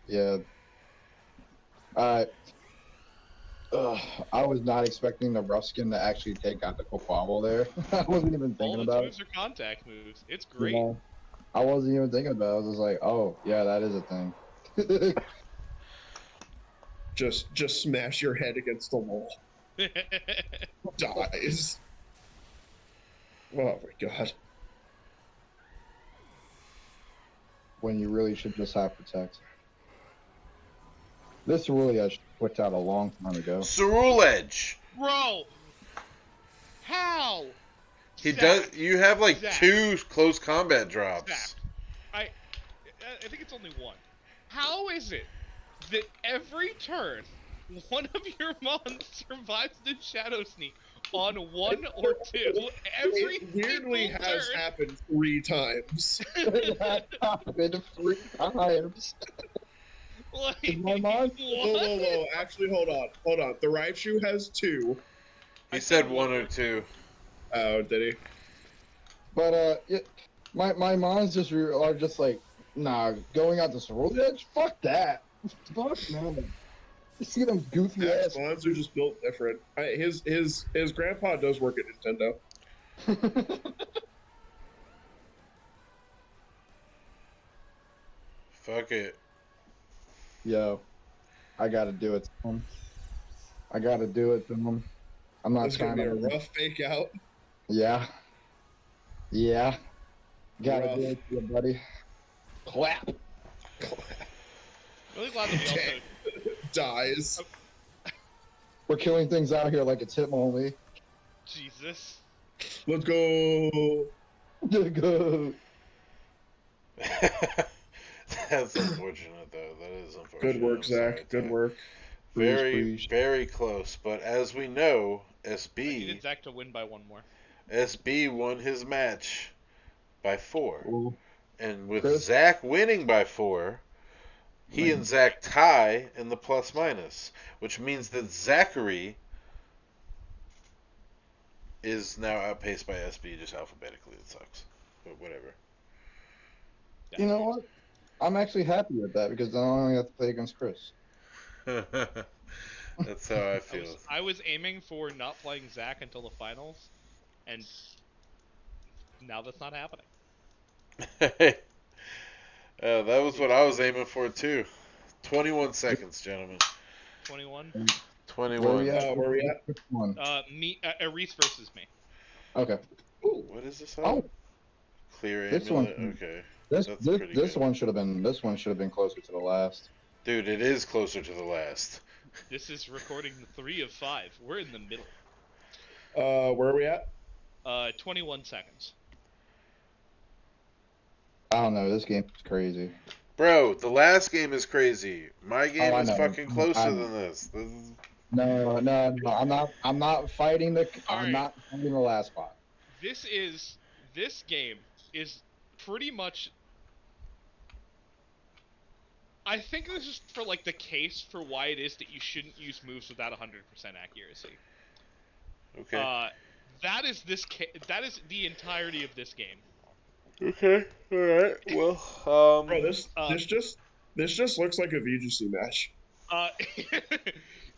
D: Yeah. I was not expecting the Ruskin to actually take out the Quabble there. I wasn't even
B: All
D: thinking
B: its
D: about it.
B: moves are contact moves. It's
D: You
B: great.
D: know? I wasn't even thinking about it. I was just like, oh, yeah, that is a thing.
C: Just smash your head against the wall. Dies. Oh my god.
D: When you really should just have Protect. This really I should put out a long time ago.
A: Cerule Edge.
B: Bro! How?
A: He
B: Zach,
A: does. You have like
B: Zach.
A: 2 close combat drops.
B: Zach. I think it's only one. How is it that every turn, one of your mons survives the Shadow Sneak on 1 or 2? Every
C: It weirdly
B: single
C: has
B: turn.
C: happened 3 times.
D: That happened 3 times.
B: Like,
D: My mind-
C: Whoa. Actually, hold on. The Raichu has 2.
A: He
B: I
A: said
B: said
A: 1
B: one.
A: or 2.
C: Oh, did he?
D: But yeah, my minds just are just like, nah, going out the Cerule Edge? Fuck that. Fuck no. You see them goofy
C: Zach's
D: ass.
C: mons are just built different. His grandpa does work at Nintendo.
A: Fuck it.
D: Yo, I gotta do it to him. I gotta do it to him. I'm not
C: This is gonna
D: trying
C: be a
D: to.
C: rough fake out.
D: Yeah. Gotta
C: Rough.
D: do it to you, buddy. Clap.
B: Really glad that we also.
C: Dies.
D: We're killing things out here like it's him only.
B: Jesus.
C: Let's go.
D: Go.
A: That's unfortunate, though. That is unfortunate.
C: Good work,
A: I'm sorry,
C: Zach. Good
A: Zach.
C: work.
A: Very close. But as we know,
B: I needed
A: SB
B: Zach to win by 1 more.
A: won his match by 4.
D: Ooh.
A: And with
D: Chris?
A: Zach winning by 4, he and Zach tie in the plus minus, which means that Zachary is now outpaced by SB just alphabetically. It sucks, but whatever.
D: You know what? I'm actually happy with that because I only have to play against Chris.
A: That's how I feel.
B: I was aiming for not playing Zach until the finals, and now that's not happening.
A: That was what I was aiming for too. 21 seconds, gentlemen.
B: 21.
A: 21.
C: Where we at?
B: Reese versus me.
D: Okay.
A: What is this?
D: Oh,
A: Clear
D: this
A: amulet.
D: one.
A: Okay.
D: This
A: pretty good.
D: one should have been closer to the last.
A: Dude, it is closer to the last.
B: This is recording 3 of 5. We're in the middle.
C: Where are we at?
B: 21 seconds.
D: I don't know. This game is crazy.
A: Bro, the last game is crazy. My game
D: I
A: is
D: know.
A: fucking closer
D: I know.
A: than this. This is...
D: No. I'm not fighting the. I'm not fighting the last spot.
B: This game is pretty much. I think this is for like the case for why it is that you shouldn't use moves without 100% accuracy.
A: Okay.
B: That is the entirety of this game.
A: Okay. All right. Well,
C: Bro, this just looks like a VGC match.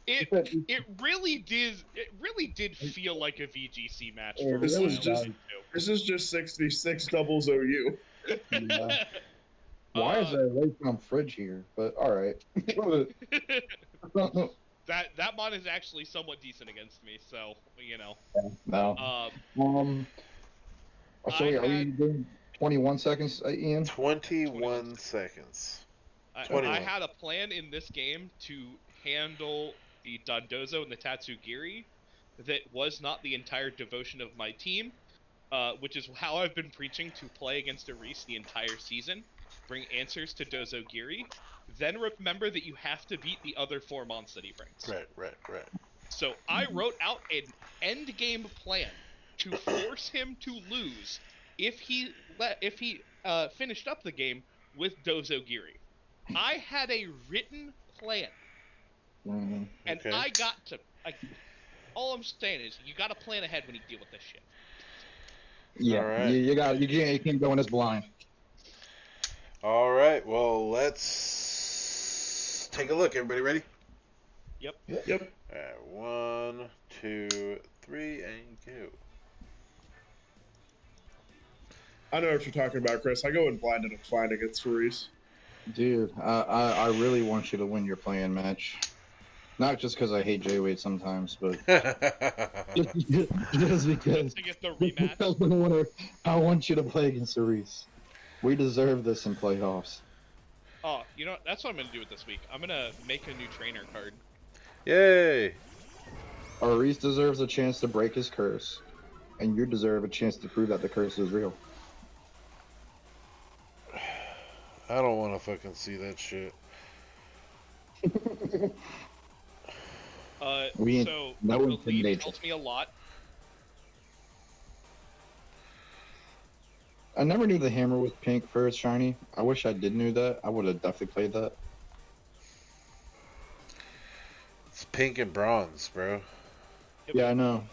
B: It really did feel like a VGC match for
C: This
B: a
C: is
B: while.
C: just this is just 66 doubles OU.
D: Yeah. Why is there a weight from fridge here? But all right.
B: that mod is actually somewhat decent against me, so you know.
D: No. So are we doing 21 seconds, Ian?
A: 21 seconds.
B: I had a plan in this game to handle the Dondozo and the Tatsugiri that was not the entire devotion of my team, which is how I've been preaching to play against Aris the entire season. Bring answers to Dozogiri, then remember that you have to beat the other 4 mons that he brings.
A: Right.
B: So I wrote out an end game plan to force him to lose if he finished up the game with Dozogiri. I had a written plan, and
A: Okay.
B: I got to. All I'm saying is, you got to plan ahead when you deal with this shit.
D: Yeah,
A: right.
D: you can't go in this blind.
A: All right. Well, let's take a look. Everybody ready?
B: Yep.
A: All right. 1, 2, 3, and go.
C: I know what you're talking about, Chris. I go in blind and I'm fine against Reese.
D: Dude, I really want you to win your playing match. Not just because I hate J-Wade sometimes, but just because
B: To get the rematch.
D: I want you to play against Reese. We deserve this in playoffs.
B: Oh, you know, that's what I'm gonna do with this week. I'm gonna make a new trainer card.
A: Yay!
D: Reese deserves a chance to break his curse, and you deserve a chance to prove that the curse is real.
A: I don't want to fucking see that shit.
D: We
B: So
D: no
B: the lead
D: intimidation.
B: helps me a lot.
D: I never knew the hammer was pink for its shiny. I wish I did knew that. I would have definitely played that.
A: It's pink and bronze, bro.
B: Yep.
D: Yeah, I know.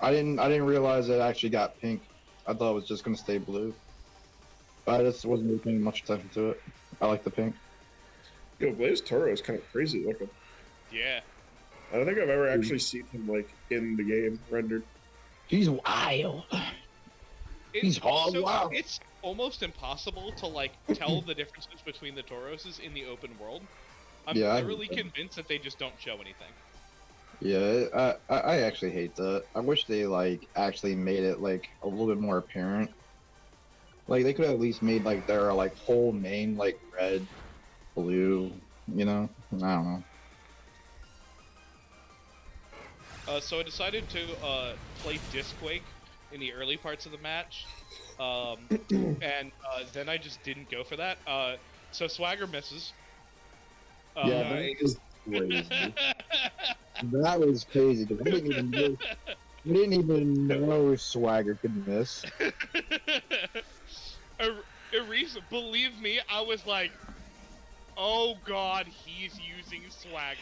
D: I didn't realize it actually got pink. I thought it was just gonna stay blue. But I just wasn't really paying much attention to it. I like the pink.
C: Yo, Blaze Toro is kind of crazy looking.
B: Yeah.
C: I don't think I've ever actually seen him like in the game rendered.
D: He's wild. He's hog wild.
B: It's almost impossible to like tell the differences between the Tauroses in the open world. I'm
D: Yeah, I
B: literally
D: hate that.
B: convinced that they just don't show anything.
D: Yeah, I actually hate that. I wish they like actually made it like a little bit more apparent. Like they could have at least made like their like whole main like red, blue, you know? I don't know.
B: So I decided to play Disquake in the early parts of the match, and then I just didn't go for that. So Swagger misses.
D: Yeah, that was crazy. That was crazy because we didn't even know Swagger could miss.
B: Reese, believe me, I was like, oh god, he's using Swagger.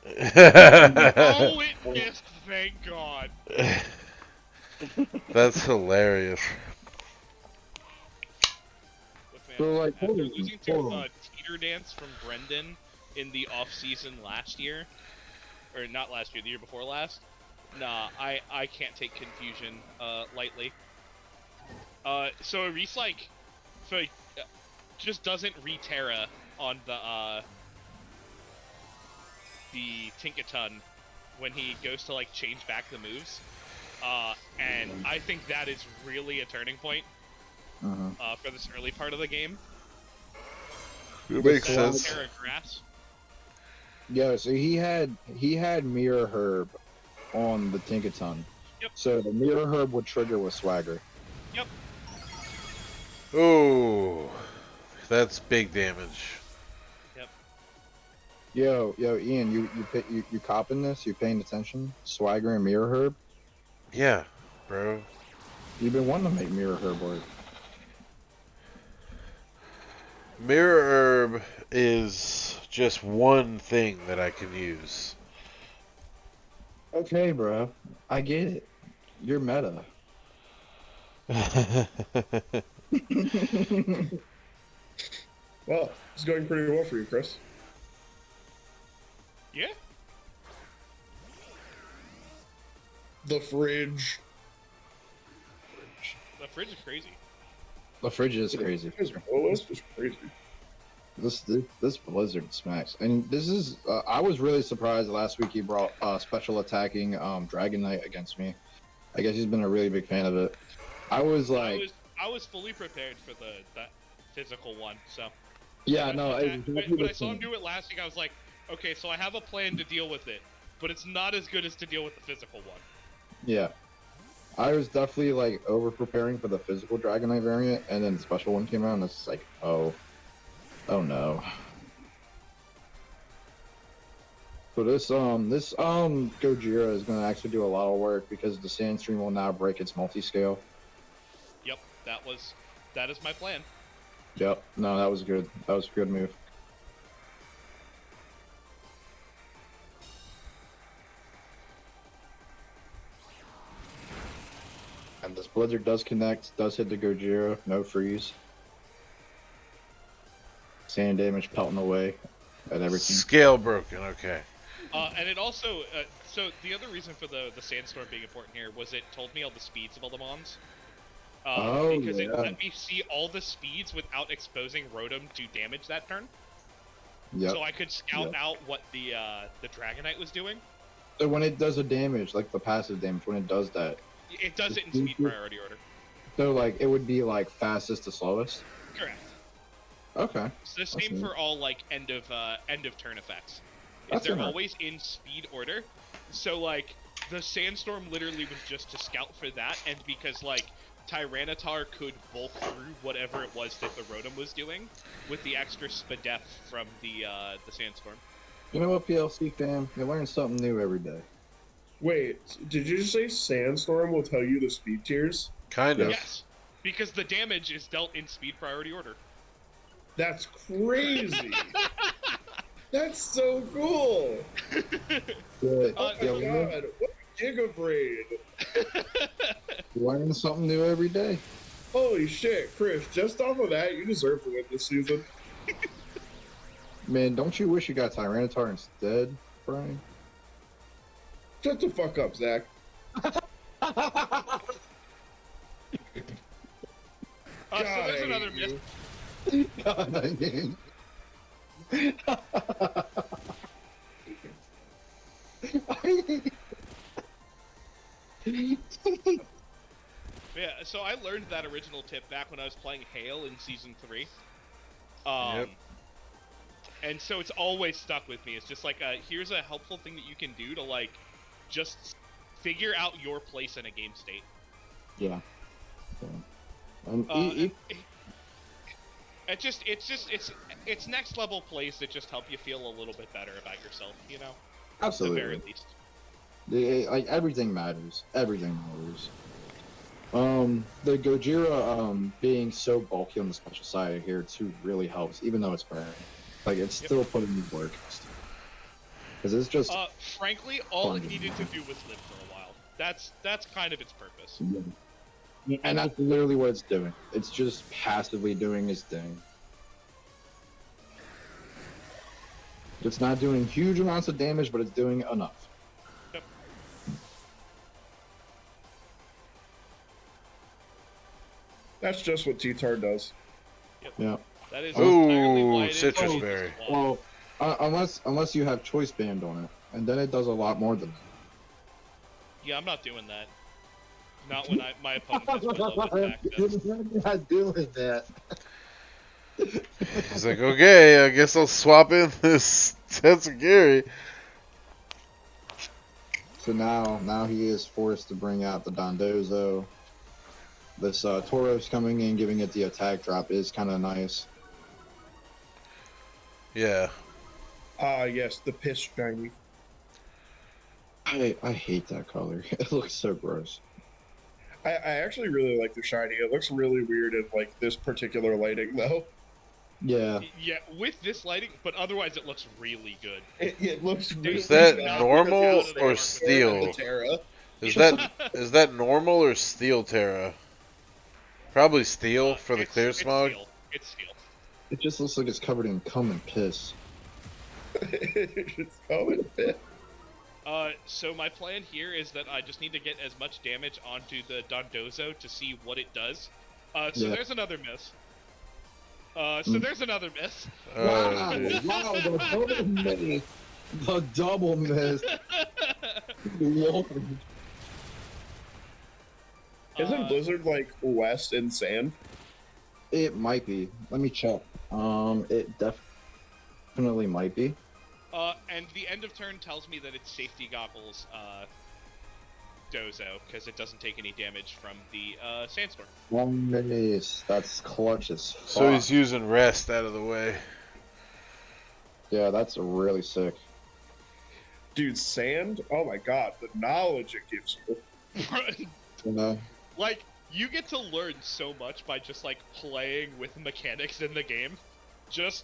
B: Oh, it missed, thank god.
A: That's hilarious.
B: Look, man,
D: So, like,
B: after
D: hold on,
B: losing
D: hold
B: to
D: on.
B: Teeter Dance from Brendan in the off season last year, or not last year, the year before last. Nah, I can't take confusion lightly. So Reese just doesn't re-Terra on the Tinkaton when he goes to like change back the moves. And I think that is really a turning point for this early part of the game.
A: It makes sense.
B: Terra Grass.
D: Yeah, so he had Mirror Herb on the Tinkaton.
B: Yep.
D: So the Mirror Herb would trigger with Swagger.
B: Yep.
A: Oh, that's big damage.
B: Yep.
D: Yo, Ian, you copping this? You paying attention? Swagger and Mirror Herb?
A: Yeah, bro.
D: You've been wanting to make Mirror Herb work.
A: Mirror Herb is just one thing that I can use.
D: Okay, bro. I get it. You're meta.
C: Well, it's going pretty well for you, Chris.
B: Yeah.
C: The fridge.
B: The fridge is crazy.
D: The fridge is crazy.
C: His list is crazy.
D: This Blizzard smacks, and this is I was really surprised last week he brought special attacking Dragon Knight against me. I guess he's been a really big fan of it. I was like,
B: I was fully prepared for that physical one. So
D: yeah, no.
B: when I saw him do it last week, I was like, okay, so I have a plan to deal with it, but it's not as good as to deal with the physical one.
D: Yeah, I was definitely like over preparing for the physical Dragon Knight variant, and then the special one came out, and it's like, oh no. So this Gojira is going to actually do a lot of work because the Sandstream will now break its multi-scale.
B: Yep, that is my plan.
D: Yep, no, that was good. That was a good move. And this Blizzard does connect, does hit the Gojira, no freeze. Sand damage pelting away at everything.
A: Scale broken, okay.
B: And it also, so the other reason for the Sandstorm being important here was it told me all the speeds of all the mons. Because it let me see all the speeds without exposing Rotom to damage that turn.
D: Yep.
B: So I could scout out what the Dragonite was doing.
D: So when it does a damage, like the passive damage, when it does that,
B: it does it in speed priority order.
D: So like it would be like fastest to slowest.
B: Correct.
D: Okay.
B: It's the same for all like end of turn effects. They're always in speed order. So like the Sandstorm literally was just to scout for that, and because like Tyranitar could bulk through whatever it was that the Rotom was doing with the extra Spadef from the Sandstorm.
D: You know what, PLC fam? You learn something new every day.
C: Wait, did you just say Sandstorm will tell you the speed tiers?
A: Kind of.
B: Yes, because the damage is dealt in speed priority order.
C: That's crazy. That's so cool.
D: Good.
C: Oh my god, what a Giga Brain.
D: Learning something new every day.
C: Holy shit, Chris, just off of that, you deserve to win this season.
D: Man, don't you wish you got Tyranitar instead, Brian?
C: Shut the fuck up, Zach.
B: So there's another myth.
D: God, I mean.
B: Yeah, so I learned that original tip back when I was playing Hail in Season 3.
A: Yep.
B: And so it's always stuck with me. It's just like, here's a helpful thing that you can do to, like, just figure out your place in a game state.
D: Yeah.
B: It's next level plays that just help you feel a little bit better about yourself, you know?
D: Absolutely.
B: At the very least.
D: Like everything matters. Everything matters. The Gojira being so bulky on the special side here too really helps, even though it's burning. Like it's still putting in work. Because it's just.
B: Frankly, all it needed to do was live for a while. That's kind of its purpose.
D: Yeah. And that's literally what it's doing. It's just passively doing its thing. It's not doing huge amounts of damage, but it's doing enough.
B: Yep.
C: That's just what T-Tar does.
D: Yeah.
B: That is entirely why
A: Ooh,
B: it is
A: citrus
B: so
A: berry.
B: long.
D: Well, unless you have choice band on it, and then it does a lot more than that.
B: Yeah, I'm not doing that. Not when my opponent has my lowest back fist.
D: You're not doing that.
A: He's like, okay, I guess I'll swap in this Tetsugiri.
D: So now he is forced to bring out the Dondozo. This Tauros coming in, giving it the attack drop is kind of nice.
A: Yeah.
C: Ah, yes, the piss shiny.
D: I hate that color. It looks so gross.
C: I actually really like the shiny. It looks really weird in like this particular lighting, though.
D: Yeah.
B: Yeah, with this lighting, but otherwise it looks really good.
C: It looks really
A: Is that
C: bad
A: normal
C: because it's
A: or
C: the
A: steel?
C: Terra.
A: Is that normal or steel Terra? Probably steel for the clear smog.
B: It's steel.
D: It just looks like it's covered in cum and piss.
C: It's going fit.
B: So my plan here is that I just need to get as much damage onto the Dondozo to see what it does. There's another miss. There's another miss.
D: Wow,
A: Dude.
D: wow, the double miss. The double miss. Lord.
C: Isn't Blizzard like west in sand?
D: It might be. Let me check. It definitely might be.
B: And the end of turn tells me that it's safety goggles, Dozo, because it doesn't take any damage from the sandstorm.
D: Nice. That's clutch as fuck.
A: So he's using rest out of the way.
D: Yeah, that's really sick.
C: Dude, sand? Oh my god, the knowledge it gives you.
D: You know?
B: Like, you get to learn so much by just, like, playing with mechanics in the game.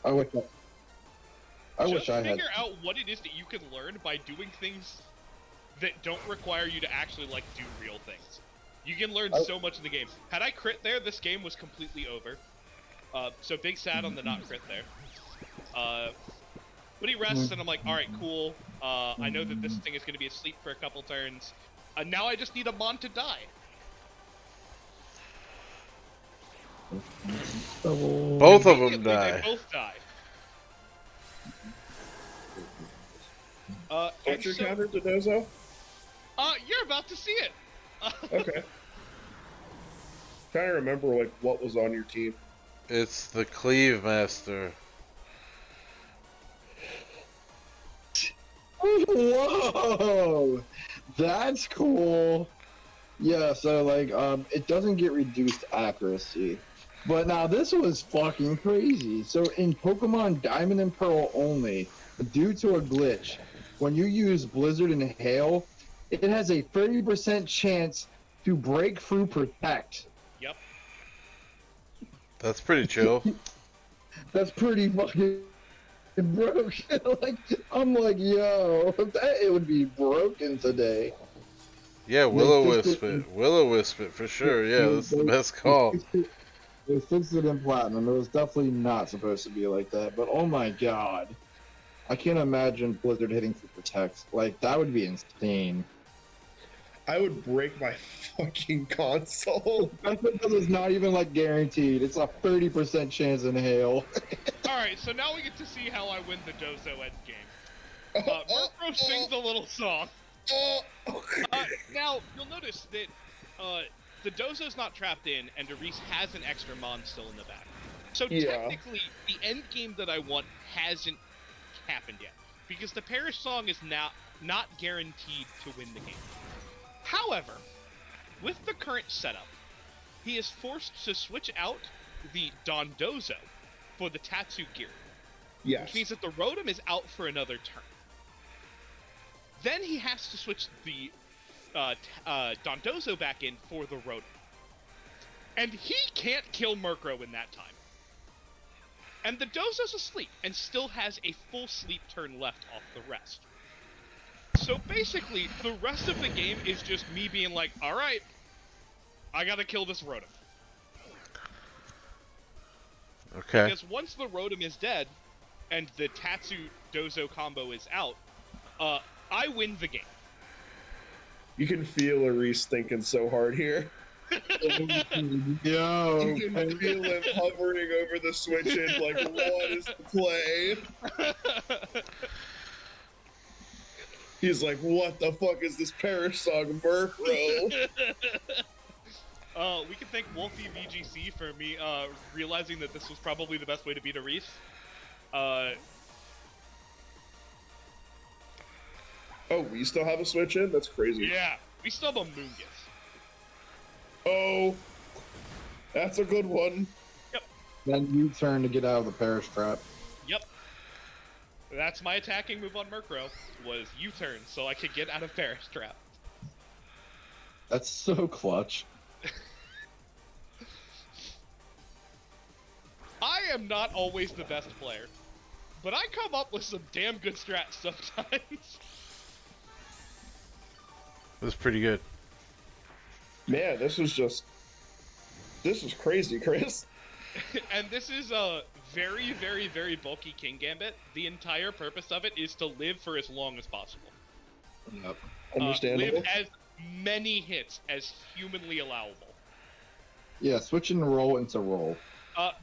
D: I wish I had.
B: Figure out what it is that you can learn by doing things that don't require you to actually, like, do real things. You can learn so much in the game. Had I crit there, this game was completely over. So big sad on the not crit there. But he rests, and I'm like, alright, cool. I know that this thing is going to be asleep for a couple turns. Now I just need a Mon to die.
A: Both of them
B: Immediately,
A: die.
B: They both die.
C: What's your counter to Dozo?
B: You're about to see it.
C: Okay. Trying to remember like what was on your team.
A: It's the Cleave Master.
D: Whoa! That's cool. Yeah, so like it doesn't get reduced accuracy. But now this was fucking crazy. So in Pokemon Diamond and Pearl only, due to a glitch, when you use Blizzard and Hail, it has a 30% chance to break through Protect.
B: Yep.
A: That's pretty chill.
D: That's pretty fucking broke. Like I'm like, yo, it would be broken today.
A: Yeah, Will-O-Wisp it. Will-O-Wisp it for sure. Yeah, that's the best call.
D: They fixed it in Platinum. It was definitely not supposed to be like that. But oh my god, I can't imagine Blizzard hitting for Protect. Like that would be insane.
C: I would break my fucking console.
D: That's because it's not even like guaranteed. It's a 30% chance in Hail.
B: Alright, so now we get to see how I win the Dozo endgame. Murkrow sings a little song. Now, you'll notice that the Dozo's not trapped in, and Reese has an extra Mon still in the back. So technically, the end game that I want hasn't happened yet, because the Parish song is now not guaranteed to win the game. However, with the current setup, he is forced to switch out the Dondozo for the Tatsugiri.
C: Yes.
B: Which means that the Rotom is out for another turn. Then he has to switch the Dondozo back in for the Rotom. And he can't kill Murkrow in that time. And the Dozo's asleep and still has a full sleep turn left off the rest. So basically, the rest of the game is just me being like, alright, I gotta kill this Rotom.
A: Okay.
B: Because once the Rotom is dead, and the Tatsu Dozo combo is out, I win the game.
C: You can feel Reese thinking so hard here.
D: Yo,
C: You can feel him hovering over the switch in, like, what is the play? He's like, what the fuck is this Parish song, Murkrow?
B: We can thank Wolfie VGC for me realizing that this was probably the best way to beat a Reese.
C: Oh, we still have a switch in? That's crazy.
B: Yeah, we still have a Moongus.
C: Oh, that's a good one.
B: Yep.
D: Then you turn to get out of the Parish trap.
B: Yep. That's my attacking move on Murkrow, was U-turn, so I could get out of Parish Trap.
D: That's so clutch.
B: I am not always the best player, but I come up with some damn good strats sometimes.
A: It was pretty good.
C: Man, this is crazy, Chris.
B: And this is a very, very, very bulky King Gambit. The entire purpose of it is to live for as long as possible.
D: Yep.
C: Understandable.
B: Live as many hits as humanly allowable.
D: Yeah, switching the roll into roll.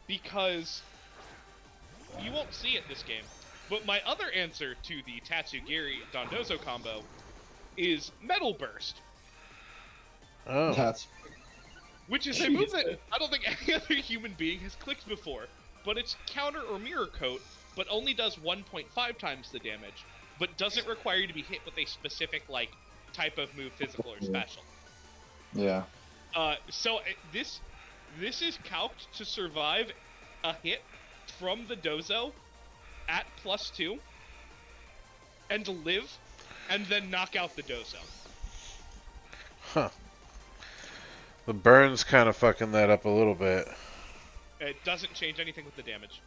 B: Because you won't see it this game. But my other answer to the Tatsugiri Dondozo combo is Metal Burst.
A: Oh.
D: That's
B: Which is a move that I don't think any other human being has clicked before. But it's counter or mirror coat, but only does 1.5 times the damage, but doesn't require you to be hit with a specific, like, type of move, physical or special.
D: yeah.
B: This is calced to survive a hit from the Dozo at +2 and live, and then knock out the Dozo.
A: Huh. The burn's kind of fucking that up a little bit.
B: It doesn't change anything with the damage.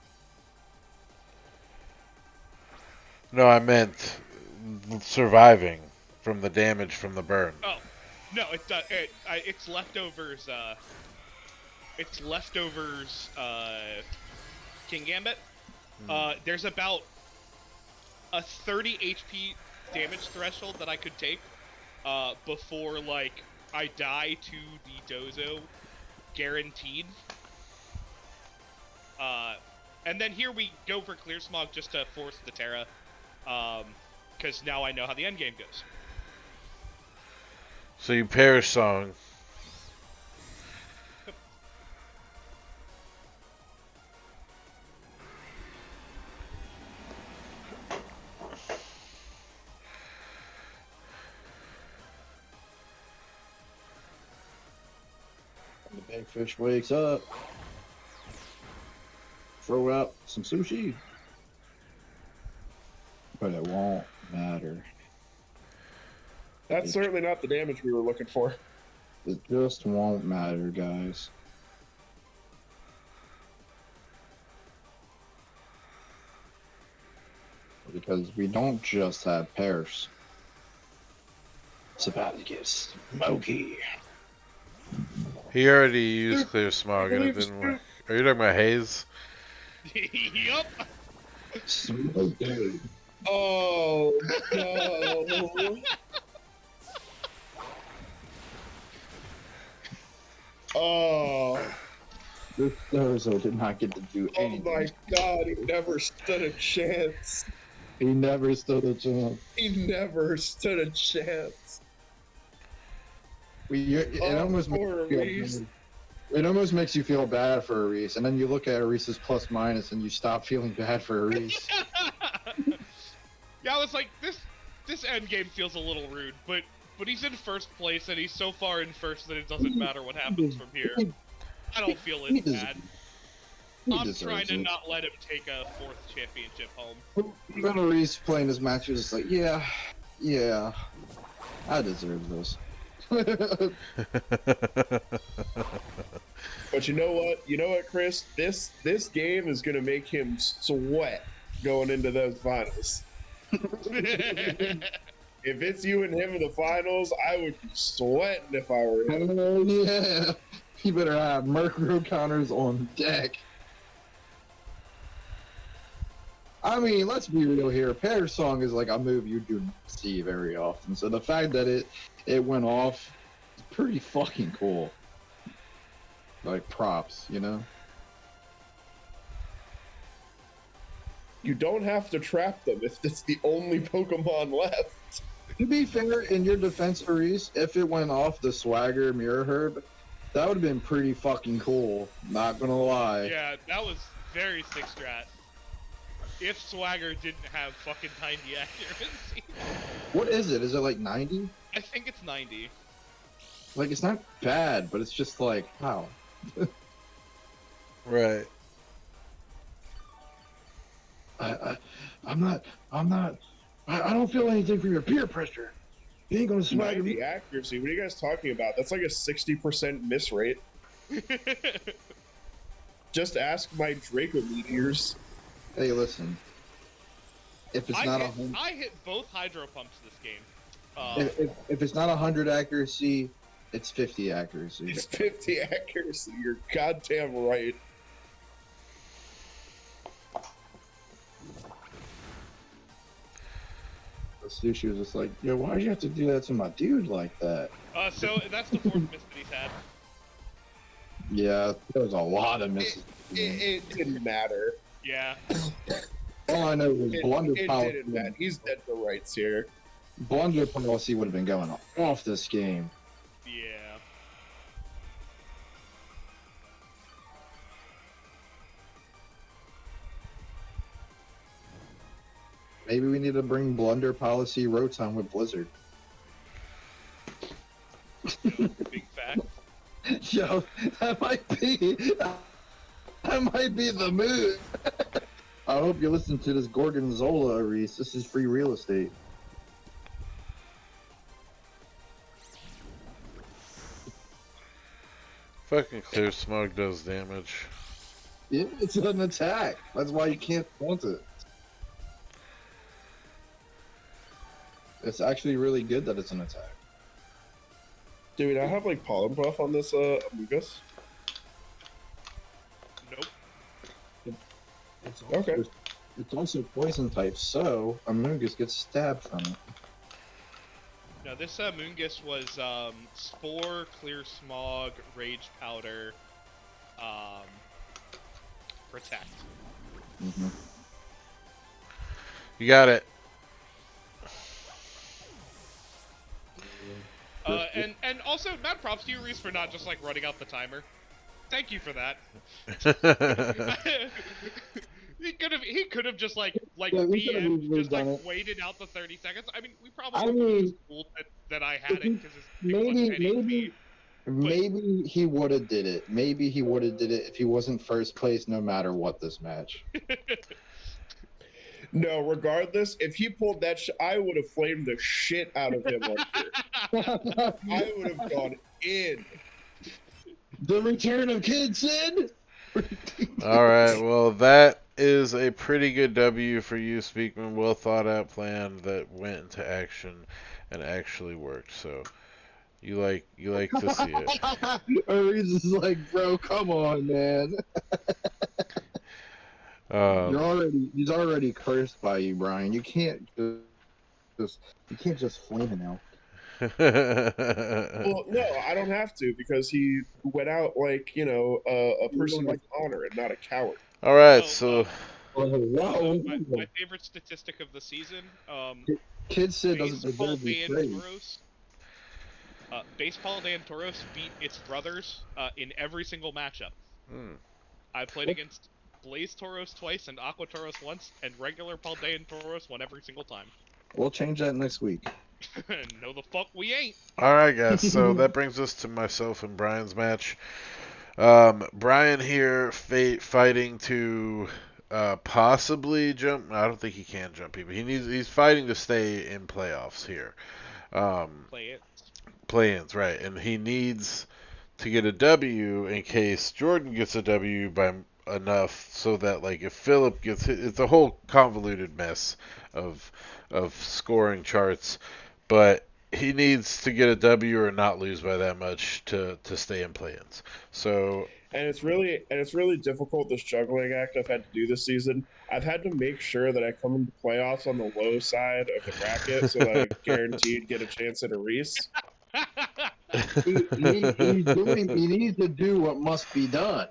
A: No, I meant surviving from the damage from the burn.
B: Oh, no, it's leftovers. It's leftovers. King Gambit. There's about a 30 HP damage threshold that I could take before, like, I die to the Dozo, guaranteed. And then here we go for Clear Smog just to force the Terra, because now I know how the endgame goes.
A: So you Parish Song.
D: The big fish wakes up. Throw out some sushi. But it won't matter.
C: That's certainly not the damage we were looking for.
D: It just won't matter, guys. Because we don't just have pairs. It's about to get smoky.
A: He already used Clear Smog and it didn't work. Are you talking about Haze?
B: Yup.
D: Smoky.
C: Oh, no. Oh.
D: This Dozo did not get to do
C: Oh
D: anything.
C: my god, he never stood a chance.
D: He never stood a chance.
C: He never stood a chance.
D: It almost makes
C: poor
D: you feel
C: Reese.
D: bad. It almost makes you feel bad for a Reese, and then you look at Reese's plus minus, and you stop feeling bad for a Reese.
B: Yeah, I was like, this endgame feels a little rude, but he's in first place, and he's so far in first that it doesn't matter what happens from here. I don't feel
D: He
B: as
D: deserves
B: bad.
D: He
B: I'm
D: deserves
B: trying to
D: it.
B: not let him take a 4th championship home.
D: When a Reese playing his match, you're just like, yeah, I deserve this.
C: But you know what? You know what, Chris? This game is gonna make him sweat going into those finals. If it's you and him in the finals, I would be sweating if I were him.
D: Oh, yeah. You better have Mercury counters on deck. I mean, let's be real here. Pear song is like a move you do not see very often. So the fact that it went off is pretty fucking cool. Like props, you know?
C: You don't have to trap them if it's the only Pokemon left.
D: To be fair, in your defense, Reese, if it went off the Swagger Mirror Herb, that would have been pretty fucking cool. Not gonna lie.
B: Yeah, that was very sick strat. If Swagger didn't have fucking 90 accuracy.
D: What is it? Is it like 90?
B: I think it's 90.
D: Like, it's not bad, but it's just like, how?
A: Right.
D: I'm not, I don't feel anything for your peer pressure. You ain't gonna swagger
C: 90
D: me.
C: accuracy. What are you guys talking about? That's like a 60% miss rate. Just ask my Draco Meteors.
D: Hey, listen. If it's not
B: I hit both Hydro Pumps this game.
D: if it's not 100 accuracy, it's 50 accuracy.
C: It's 50 accuracy. You're goddamn right.
D: Sushi was just like, yo, why'd you have to do that to my dude like that?
B: So that's the fourth miss that he's had.
D: Yeah, there was a lot of misses.
C: It didn't matter.
B: Yeah.
D: All I know was blunder
C: It
D: policy.
C: didn't matter. He's dead to rights here.
D: Blunder policy would have been going off this game.
B: Yeah.
D: Maybe we need to bring blunder policy Rotom with Blizzard.
B: Big fact.
D: Yo, that might be the move. I hope you listen to this Gorgonzola, Reese. This is free real estate.
A: Fucking Clear Smog does damage.
D: Yeah, it's an attack. That's why you can't taunt it. It's actually really good that it's an attack.
C: Do we not have like pollen buff on this Amogus?
B: Nope.
C: Okay.
D: It's also poison type, so Amoonguss gets stabbed from it.
B: No, this Moongus was Spore, Clear Smog, Rage Powder, Protect.
D: Mm-hmm.
A: You got it.
B: And also, mad props to you, Reese, for not just like running out the timer. Thank you for that. he could have just like
D: Yeah, we could've
B: BM
D: easily
B: just like
D: done it.
B: waited out the 30 seconds. I mean, we
D: I
B: probably
D: mean,
B: was cool that I had it because
D: maybe he would have did it. Maybe he would have did it if he wasn't first place, no matter what this match.
C: No, regardless, if he pulled that I would have flamed the shit out of him on here. I would have gone in.
D: The return of Kid Sid.
A: All right. Well, that is a pretty good W for you, Speakman. Well thought out plan that went into action and actually worked. So you like to see it.
D: Reese is like, bro, come on, man. He's already cursed by you, Brian. You can't just flame him out.
C: Well, no, I don't have to because he went out like, a person with honor and not a coward.
A: All right. So
B: my favorite statistic of the season.
D: Kid Sid doesn't deserve to be praised.
B: Baseball Dan Toros beat its brothers in every single matchup. I played against Blaze Tauros twice and Aqua Tauros once, and regular Paldean Tauros won every single time.
D: We'll change that next week.
B: No, the fuck we ain't.
A: all right, guys. So that brings us to myself and Brian's match. Brian here fighting to possibly jump. I don't think he can jump people. He's fighting to stay in playoffs here. Play-ins, right? And he needs to get a W in case Jordan gets a W by enough so that like if Philip gets hit, it's a whole convoluted mess of scoring charts, but he needs to get a W or not lose by that much to stay in play-ins. So
C: and it's really difficult, this juggling act I've had to do this season. I've had to make sure that I come into playoffs on the low side of the bracket so that I guaranteed get a chance at a Reese.
D: He needs to do what must be done.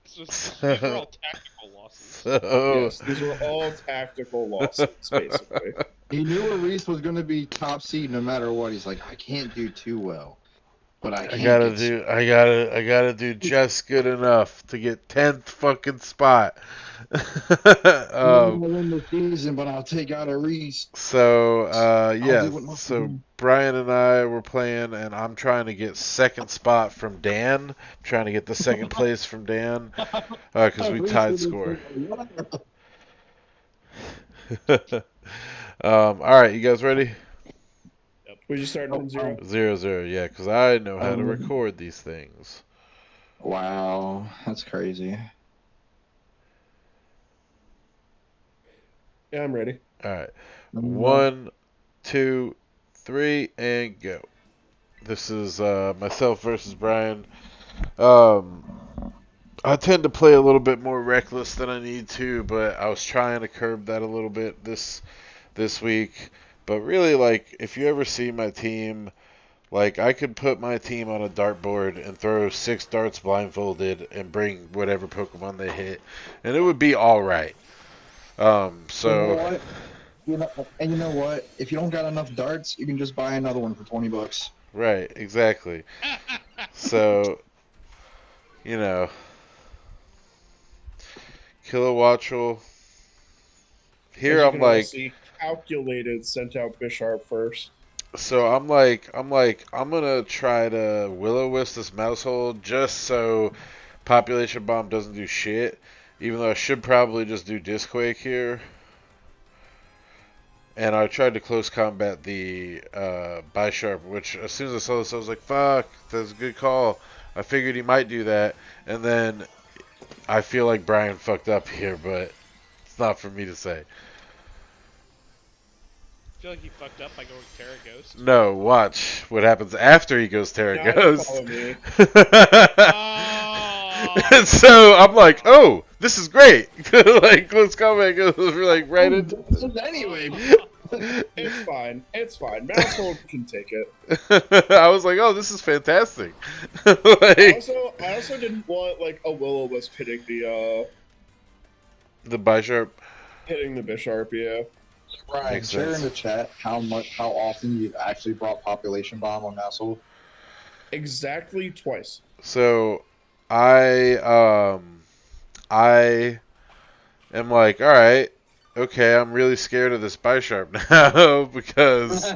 B: These are all tactical losses.
C: Yes, these were all tactical losses, basically.
D: He knew Reese was going to be top seed no matter what. He's like, I can't do too well, but I gotta
A: do just good enough to get 10th fucking spot.
D: I'm gonna win the season, but I'll take out a Reese.
A: So yeah,
D: do what must be
A: so
D: done.
A: Brian and I were playing, and I'm trying to get second spat from Dan. I'm trying to get the second place from Dan because we tied score. All right, you guys ready?
B: Yep.
C: We just started from 0.
A: 0-0, yeah, because I know how to record these things.
D: Wow, that's crazy.
C: Yeah, I'm ready.
A: All right, 1, 2, 3, and go. This is myself versus Brian. I tend to play a little bit more reckless than I need to, but I was trying to curb that a little bit this week. But really, like, if you ever see my team, like, I could put my team on a dartboard and throw 6 darts blindfolded and bring whatever Pokemon they hit, and it would be all right. So.
D: You know what? If you don't got enough darts, you can just buy another one for $20.
A: Right, exactly. So, you know, Kilowattrel. Here I'm like,
C: calculated, sent out Bisharp first.
A: So I'm gonna try to Will-O-Wisp this Mousehold just so Population Bomb doesn't do shit. Even though I should probably just do Disquake here. And I tried to close combat the Bisharp, which as soon as I saw this, I was like, fuck, that's a good call. I figured he might do that. And then I feel like Brian fucked up here, but it's not for me to say.
B: I feel like he fucked up by going Terra Ghost.
A: No, watch what happens after he goes Terra Ghost. And so I'm like, oh, this is great. Like, close combat goes like right into.
D: Anyway,
C: it's fine. It's fine. Mousehold can take it.
A: I was like, oh, this is fantastic. Like,
C: I also didn't want like a Will-O-Wisp hitting the
A: Bisharp.
C: Hitting the Bisharp, yeah.
D: Brian, share in the chat how often you actually brought Population Bomb on Mousehold.
C: Exactly twice.
A: So I am like, all right, okay, I'm really scared of this Bisharp now because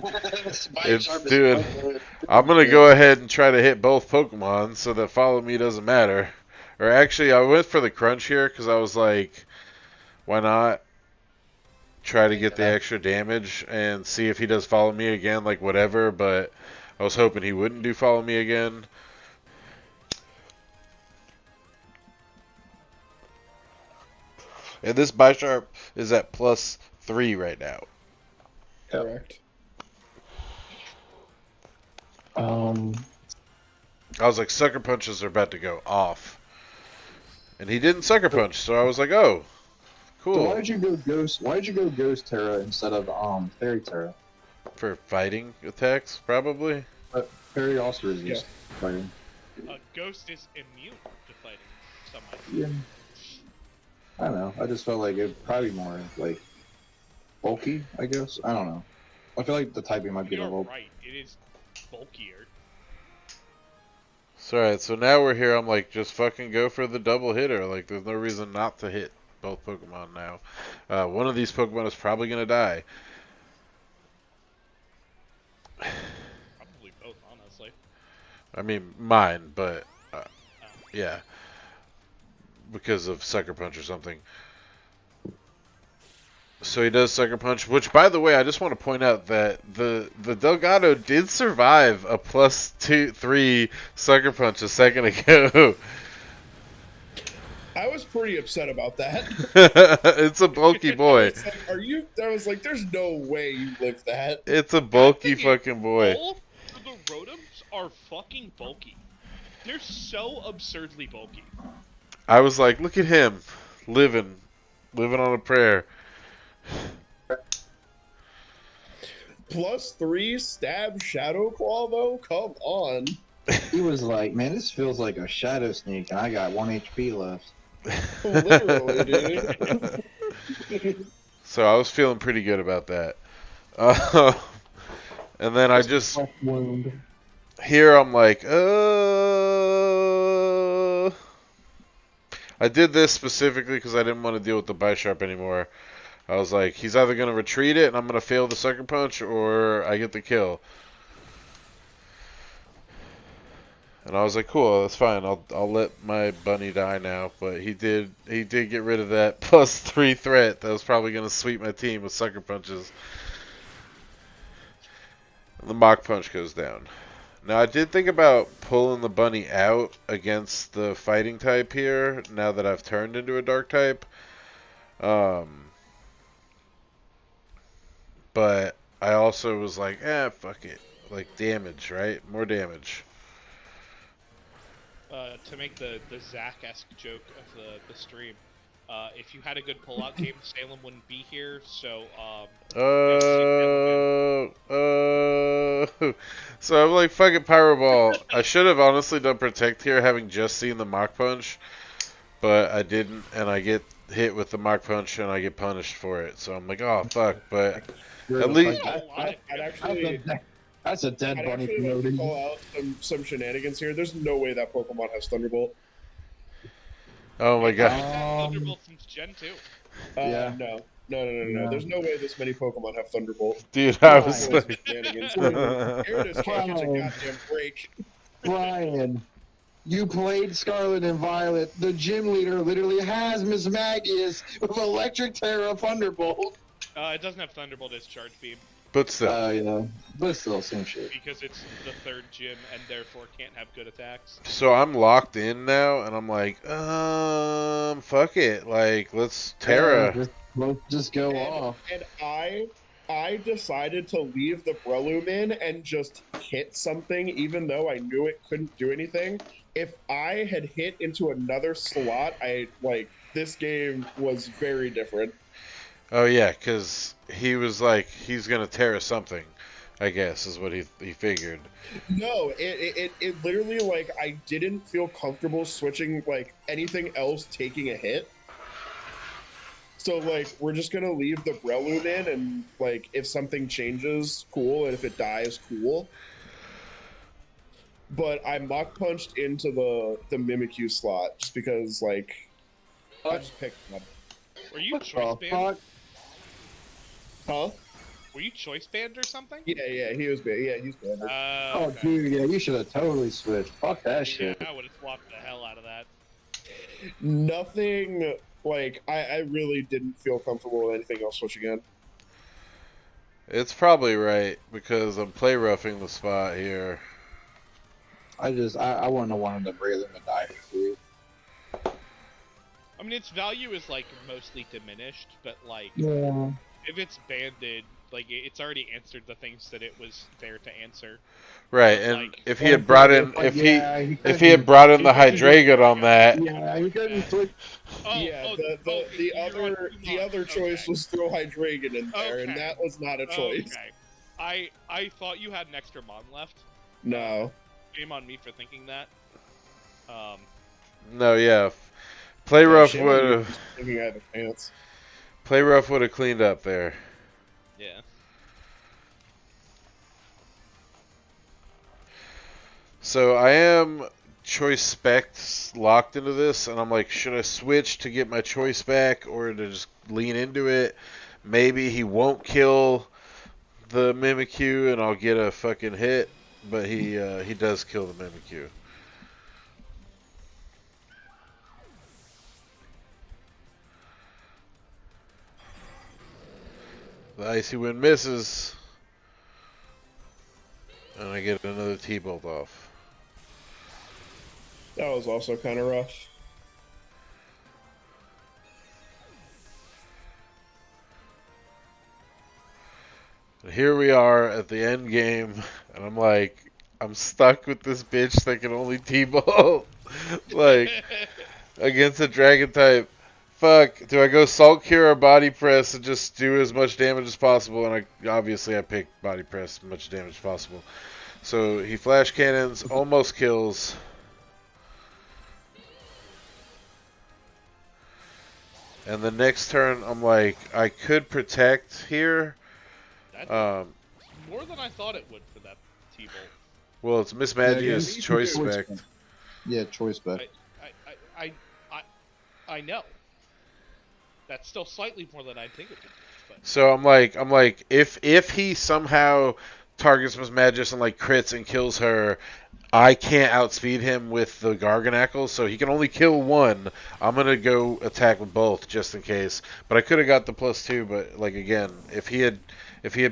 A: it's doing. I'm gonna go ahead and try to hit both Pokemon so that Follow Me doesn't matter. Or actually, I went for the Crunch here because I was like, why not try to get the extra damage and see if he does Follow Me again, like whatever. But I was hoping he wouldn't do Follow Me again. And this Bisharp is at +3 right now.
C: Correct.
A: I was like, Sucker Punches are about to go off. And he didn't Sucker Punch, so I was like, oh, cool.
D: So why did you go Ghost? Why did you go Ghost Terra instead of Fairy Terra?
A: For fighting attacks, probably.
D: But Fairy also is used fighting.
B: Ghost is immune to fighting.
D: Yeah. I don't know. I just felt like it'd probably be more like bulky. I guess. I don't know. I feel like the typing might be a little.
B: Right. It is bulkier.
A: So, alright, so now we're here. I'm like, just fucking go for the double hitter. Like, there's no reason not to hit both Pokemon now. One of these Pokemon is probably gonna die.
B: Probably both, honestly.
A: I mean, mine, but yeah, because of Sucker Punch or something. So he does Sucker Punch, which, by the way, I just want to point out that the Delgado did survive a +3 Sucker Punch a second ago.
C: I was pretty upset about that.
A: It's a bulky boy.
C: I was like, there's no way you live that.
A: It's a bulky fucking boy.
B: All of the Rotoms are fucking bulky. They're so absurdly bulky.
A: I was like, look at him, living on a prayer.
C: +3 stab Shadow Claw though? Come on.
D: He was like, man, this feels like a Shadow Sneak, and I got 1 HP left.
C: Literally, dude.
A: So I was feeling pretty good about that. And then I just
D: wound.
A: here I'm like, I did this specifically because I didn't want to deal with the Bisharp anymore. I was like, he's either going to retreat it and I'm going to fail the Sucker Punch, or I get the kill. And I was like, cool, that's fine. I'll let my bunny die now. But he did get rid of that +3 threat that was probably going to sweep my team with Sucker Punches. And the Mach Punch goes down. Now I did think about pulling the bunny out against the fighting type here, now that I've turned into a dark type. But I also was like, fuck it. Like, damage, right? More damage.
B: To make the Zach-esque joke of the stream, if you had a good pullout game, Salem wouldn't be here, so,
A: So I'm like, fuck it, Pyro Ball. I should have honestly done Protect here, having just seen the Mach Punch, but I didn't, and I get hit with the Mach Punch, and I get punished for it. So I'm like, oh, fuck, but at least...
D: That's a dead bunny.
C: I'd actually like to call out some shenanigans here. There's no way that Pokemon has Thunderbolt.
A: Oh my god.
B: Thunderbolt since Gen 2.
D: Yeah.
C: No. There's no way this many Pokemon have Thunderbolt.
A: Dude, I was like...
C: Here it is, can't catch a goddamn break.
D: Brian, you played Scarlet and Violet. The gym leader literally has Miss Magius with Electric Terra Thunderbolt.
B: It doesn't have Thunderbolt as Charge Beam.
A: But still.
D: Yeah. But still, same shit.
B: Because it's the 3rd gym and therefore can't have good attacks.
A: So I'm locked in now, and I'm like, fuck it. Like, let's Terra.
D: Let's just go off.
C: And I decided to leave the Breloom in and just hit something, even though I knew it couldn't do anything. If I had hit into another slot, this game was very different.
A: Oh, yeah, because he was like, he's going to Terra something, I guess, is what he figured.
C: No, it literally, like, I didn't feel comfortable switching, like, anything else taking a hit. So, like, we're just going to leave the Breloom in, and, like, if something changes, cool, and if it dies, cool. But I Mach Punched into the Mimikyu slot, just because, like, I just picked one.
B: Were you choice banned?
C: Huh?
B: Were you choice banned or something?
C: Yeah, he was banned. Yeah, he's banned.
D: Oh, dude, yeah, you should have totally switched. Fuck that shit.
B: I would have swapped the hell out of that.
C: Nothing, like, I really didn't feel comfortable with anything else switching in.
A: It's probably right, because I'm play roughing the spot here.
D: I wouldn't have wanted to bring them and die for free.
B: I mean, its value is, like, mostly diminished, but, like,
D: Yeah.
B: if it's banded, like, it's already answered the things that it was there to answer.
A: Right, and
B: Like,
A: if he had brought in, if he had brought in the Hydreigon on that,
D: Yeah, he couldn't switch.
C: The other choice was throw Hydreigon in there, and that was not a choice.
B: Okay. I thought you had an extra Mon left.
C: No.
B: Shame on me for thinking that.
A: no, yeah, play rough would have.
C: Thinking I had a chance.
A: Play rough would have cleaned up there.
B: Yeah.
A: So I am choice specs locked into this, and I'm like, should I switch to get my choice back, or to just lean into it? Maybe he won't kill the Mimikyu, and I'll get a fucking hit, but he does kill the Mimikyu. The Icy Wind misses, and I get another T-Bolt off.
C: That was also kind of rough.
A: And here we are at the end game, and I'm like, I'm stuck with this bitch that can only T-ball. Like, against a dragon type. Fuck, do I go Salt Cure or Body Press and just do as much damage as possible? And obviously I pick Body Press, as much damage as possible. So he flash cannons, almost kills. And the next turn, I'm like, I could protect here.
B: That's more than I thought it would for that T-Bolt.
A: Well, it's Miss Magia's choice spec.
D: Yeah, choice spec.
B: I know. That's still slightly more than I think it would be. But.
A: So I'm like, if he somehow targets Miss Magius and like crits and kills her, I can't outspeed him with the Garganackle, so he can only kill one. I'm gonna go attack with both just in case. But I could have got the +2, but like again, if he had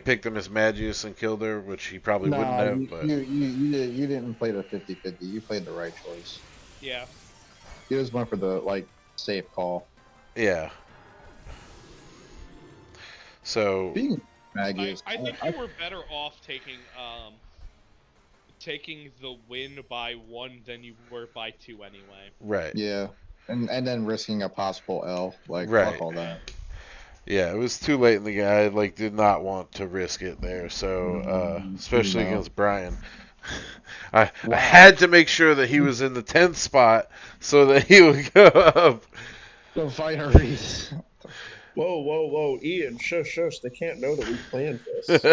A: picked the Miss Magius and killed her, which he probably wouldn't have. But
D: you didn't play the 50-50. You played the right choice.
B: Yeah.
D: You just went for the safe call.
A: Yeah. So
D: Being Magius,
B: I think you were better off taking the win by 1 than you were by 2 anyway.
A: Right.
D: Yeah. And then risking a possible L. Like,
A: right.
D: Fuck all that.
A: Yeah, it was too late in the game. I did not want to risk it there. So especially against Brian. I had to make sure that he was in the 10th spot so that he would go up.
D: Go fight Reese.
C: Whoa, Ian, shush. They can't know that we planned this.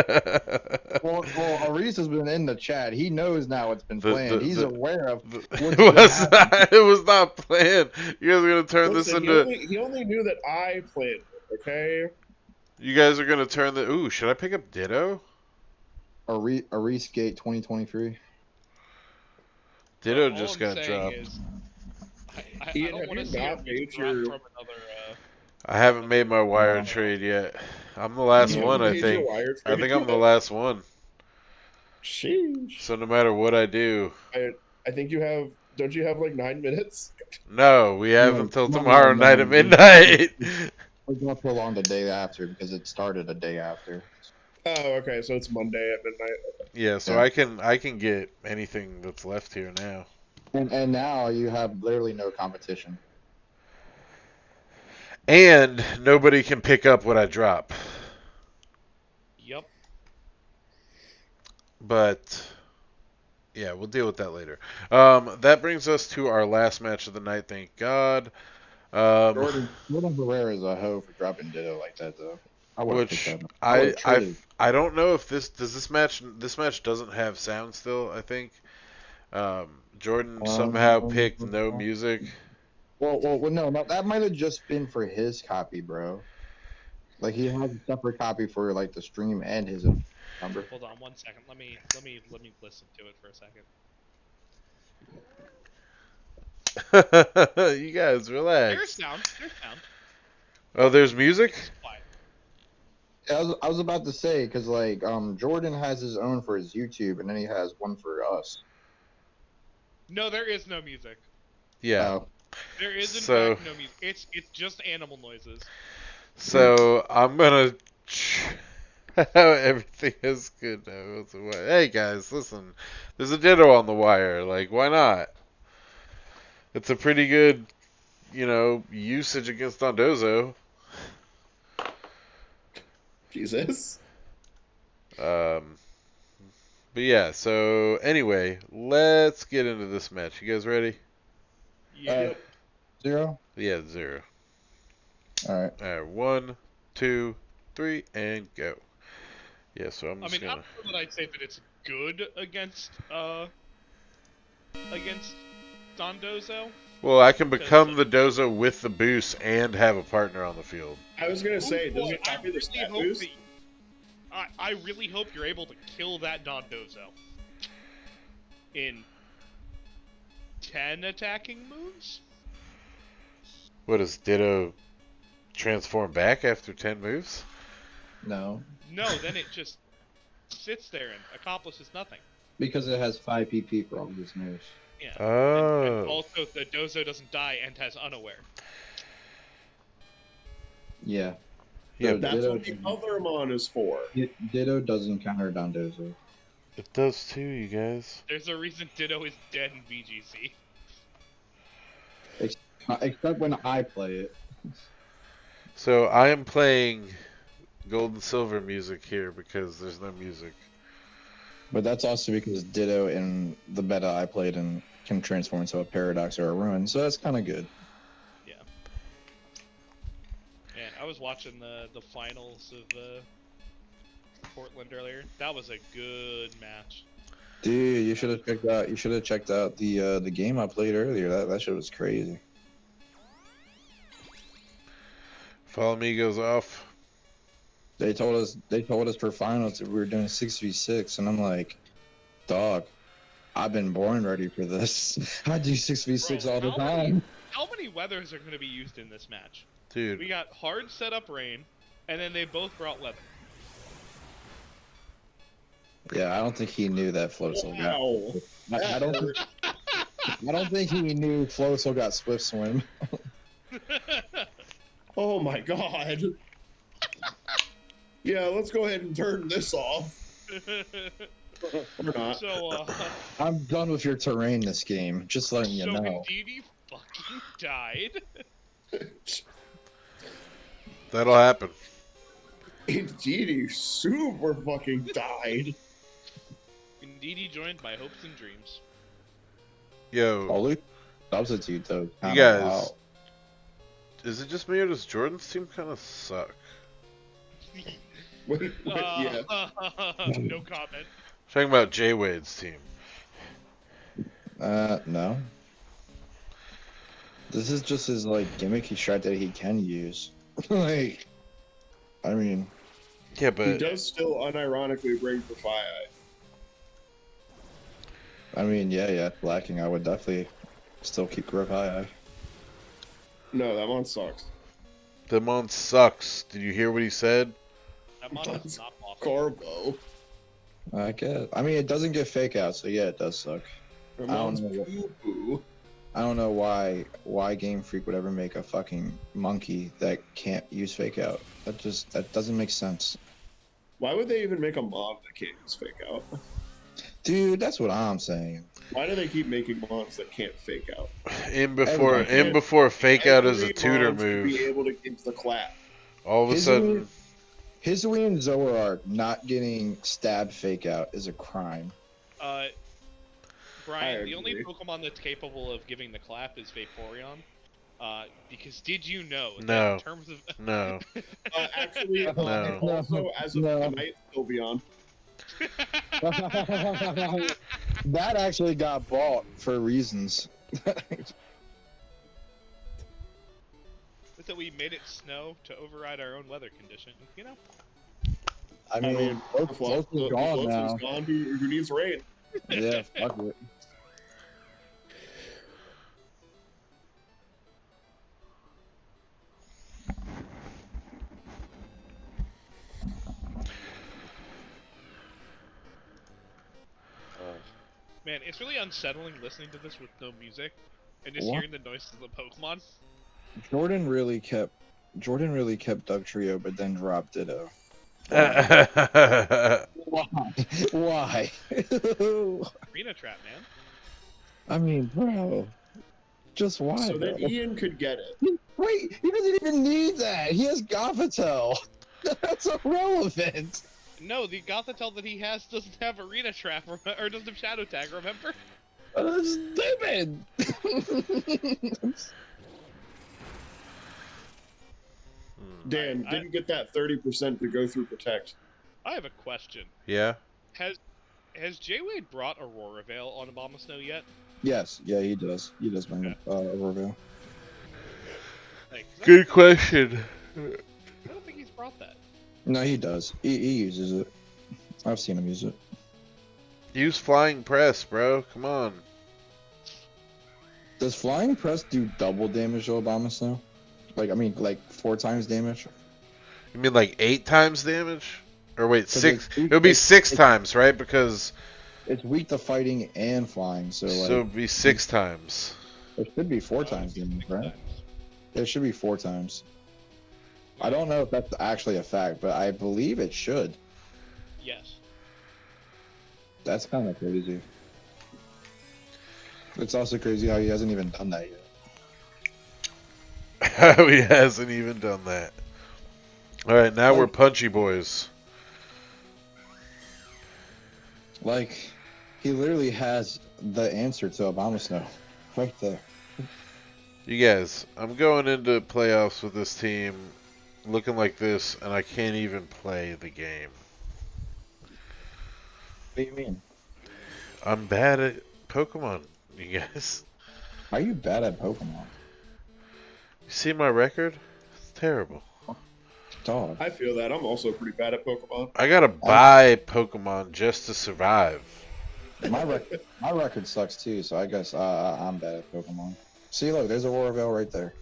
D: well, Reese has been in the chat. He knows now it's been planned. He's aware of
A: it was not planned. You guys are going to turn this into...
C: He only knew that I planned it, okay?
A: You guys are going to turn the... Ooh, should I pick up Ditto?
D: A Reese Gate 2023.
A: Ditto just got dropped.
B: I don't want to see it drop from another...
A: I haven't made my wire trade yet. I'm the last one, I think. I think I'm the last one.
C: Sheesh.
A: So no matter what I do...
C: I think you have... Don't you have 9 minutes?
A: No, we have until tomorrow night at midnight.
D: We're going to prolong the day after because it started a day after.
C: Oh, okay, so it's Monday at midnight. Okay.
A: Yeah, so yeah. I can get anything that's left here now.
D: And now you have literally no competition.
A: And nobody can pick up what I drop.
B: Yep.
A: But yeah, we'll deal with that later. That brings us to our last match of the night, thank God.
D: Jordan Herrera is a hoe for dropping Ditto like that, though.
A: I don't know if this match doesn't have sound still. I think Jordan somehow picked no music.
D: Well, no, that might have just been for his copy, bro. Like he has a separate copy for the stream and his number.
B: Hold on 1 second. Let me listen to it for a second.
A: You guys relax.
B: There's sound.
A: Oh, there's music?
D: I was about to say because Jordan has his own for his YouTube and then he has one for us.
B: No, there is no music.
A: Yeah.
B: There is in fact no music. It's just animal noises.
A: So I'm gonna. Everything is good now. Hey guys, listen. There's a Ditto on the wire. Why not? It's a pretty good, usage against Dondozo.
C: Jesus.
A: But yeah. So anyway, let's get into this match. You guys ready?
B: Yeah.
D: 0?
A: Yeah, 0.
D: All
A: right. 1, 2, 3, and go. Yeah, so I'm just gonna...
B: I don't know that I'd say that it's good against Dondozo.
A: Well, I can become the Dozo with the boost and have a partner on the field.
C: I was gonna say, does it copy the stat boost?
B: I really hope you're able to kill that Dondozo in 10 attacking moves.
A: What, does Ditto transform back after 10 moves?
D: No.
B: No, then it just sits there and accomplishes nothing.
D: Because it has 5 PP for all of his moves.
B: Yeah.
A: Oh.
B: And also, the Dozo doesn't die and has unaware.
D: Yeah.
C: Yeah, that's what the other mon is for.
D: Ditto doesn't counter Dondozo.
A: It does too, you guys.
B: There's a reason Ditto is dead in VGC.
D: Except when I play it.
A: So I am playing gold and silver music here because there's no music.
D: But that's also because Ditto in the beta I played in can transform into a paradox or a ruin, so that's kind of good.
B: Yeah. And I was watching the finals of Portland earlier. That was a good match.
D: Dude, you should have checked out. You should have checked out the game I played earlier. That shit was crazy.
A: Follow me goes off.
D: They told us for finals that we were doing 6v6, and I'm like, dog, I've been born ready for this. I do 6v6
B: Bro,
D: all the time.
B: How many weathers are going to be used in this match?
A: Dude.
B: We got hard setup rain, and then they both brought weather.
D: Yeah, I don't think he knew that Floatzel got.
C: Wow.
D: I don't think he knew Floatzel got Swift Swim.
C: Oh my god. Yeah, let's go ahead and turn this off. Or not.
B: So,
D: I'm done with your terrain this game. Just letting you
B: so
D: know.
B: Indeedy fucking died.
A: That'll happen.
C: Indeed, he super fucking died.
B: Indeedy joined my hopes and dreams.
A: Yo,
D: Holy substitute though.
A: you guys. Is it just me or does Jordan's team kind of suck?
C: Wait, yeah.
B: No comment.
A: Talking about Jay Wade's team.
D: No. This is just his like gimmicky strat that he can use. Like, I mean,
A: Yeah,
C: He
A: but
C: does still unironically bring for Fire.
D: yeah, lacking. I would definitely still keep grip high.
C: No, that one sucks.
A: the mon sucks. Did you hear what he said?
B: That mod is not awesome.
C: Carbo.
D: I guess. I mean, it doesn't get fake out, so yeah, it does suck.
C: Ramon's
D: know what-
C: poo-poo.
D: I don't know why Game Freak would ever make a fucking monkey that can't use fake out. That doesn't make sense.
C: Why would they even make a mod that can't use fake out?
D: Dude, that's what I'm saying.
C: Why do they keep making mods that can't fake out?
A: In
D: Everyone
A: before fake out is a
C: Every
A: tutor
C: mod should be
A: move.
C: able to get the clap.
A: All of a sudden,
D: Hizui and Zoroark not getting stabbed fake out is a crime.
B: Brian,
C: I
B: the only
C: agree.
B: Pokemon that's capable of giving the clap is Vaporeon. Because did you know that
A: No.
B: in terms of
A: no.
C: Actually,
A: No.
C: also as of
D: No.
C: tonight, Sylveon.
D: That actually got bought for reasons.
B: that we made it snow to override our own weather condition, you know?
D: I mean, Floatzel's gone now.
C: Gone. Who needs rain?
D: Yeah, fuck it.
B: Man, it's really unsettling listening to this with no music and just
D: What?
B: hearing the noises of the Pokemon.
D: Jordan really kept Dugtrio, but then dropped Ditto.
A: Why?
D: Why?
B: Arena Trap, man.
D: I mean, bro, just why?
C: So
D: bro?
C: that Ian could get it.
D: Wait, he doesn't even need that. He has Gothitelle. That's irrelevant.
B: No, the Gothitelle that he has doesn't have Arena Trap, or doesn't have Shadow Tag, remember?
D: That's stupid.
C: Dan
B: I-
C: didn't get that 30% to go through Protect.
B: I have a question.
A: Yeah.
B: Has J-Wade brought Aurora Veil on Abomasnow yet?
D: Yes, yeah, he does. He does bring Aurora.
B: Like,
A: Good question.
B: I don't think he's brought that.
D: No, he does. He uses it. I've seen him use it.
A: Use flying press, bro. Come on.
D: Does Flying Press do double damage to Abomasnow? Like 4 times damage?
A: You mean like 8 times damage? Or wait,
D: 'Cause
A: 6?
D: it's-
A: It would be 6
D: it's-
A: times, right? Because
D: It's weak to fighting and flying, so like
A: it'd be 6 times.
D: it should be 4
B: Oh,
D: times
B: it's
D: damage,
B: six
D: right?
B: times.
D: It should be 4 times. I don't know if that's actually a fact, but I believe it should.
B: Yes.
D: That's kind of crazy. It's also crazy how he hasn't even done that yet.
A: He hasn't even done that. Alright, now we're punchy boys.
D: Like, he literally has the answer to Obama Snow right there.
A: You guys, I'm going into playoffs with this team looking like this, and I can't even play the game.
D: What do you mean?
A: I'm bad at Pokemon, you guys.
D: Are you bad at Pokemon?
A: You see my record? It's terrible.
D: Dog.
C: I feel that. I'm also pretty bad at Pokemon.
A: I gotta buy Pokemon just to survive.
D: My record sucks too, so I guess I'm bad at Pokemon. See, look, there's Aurora Veil right there.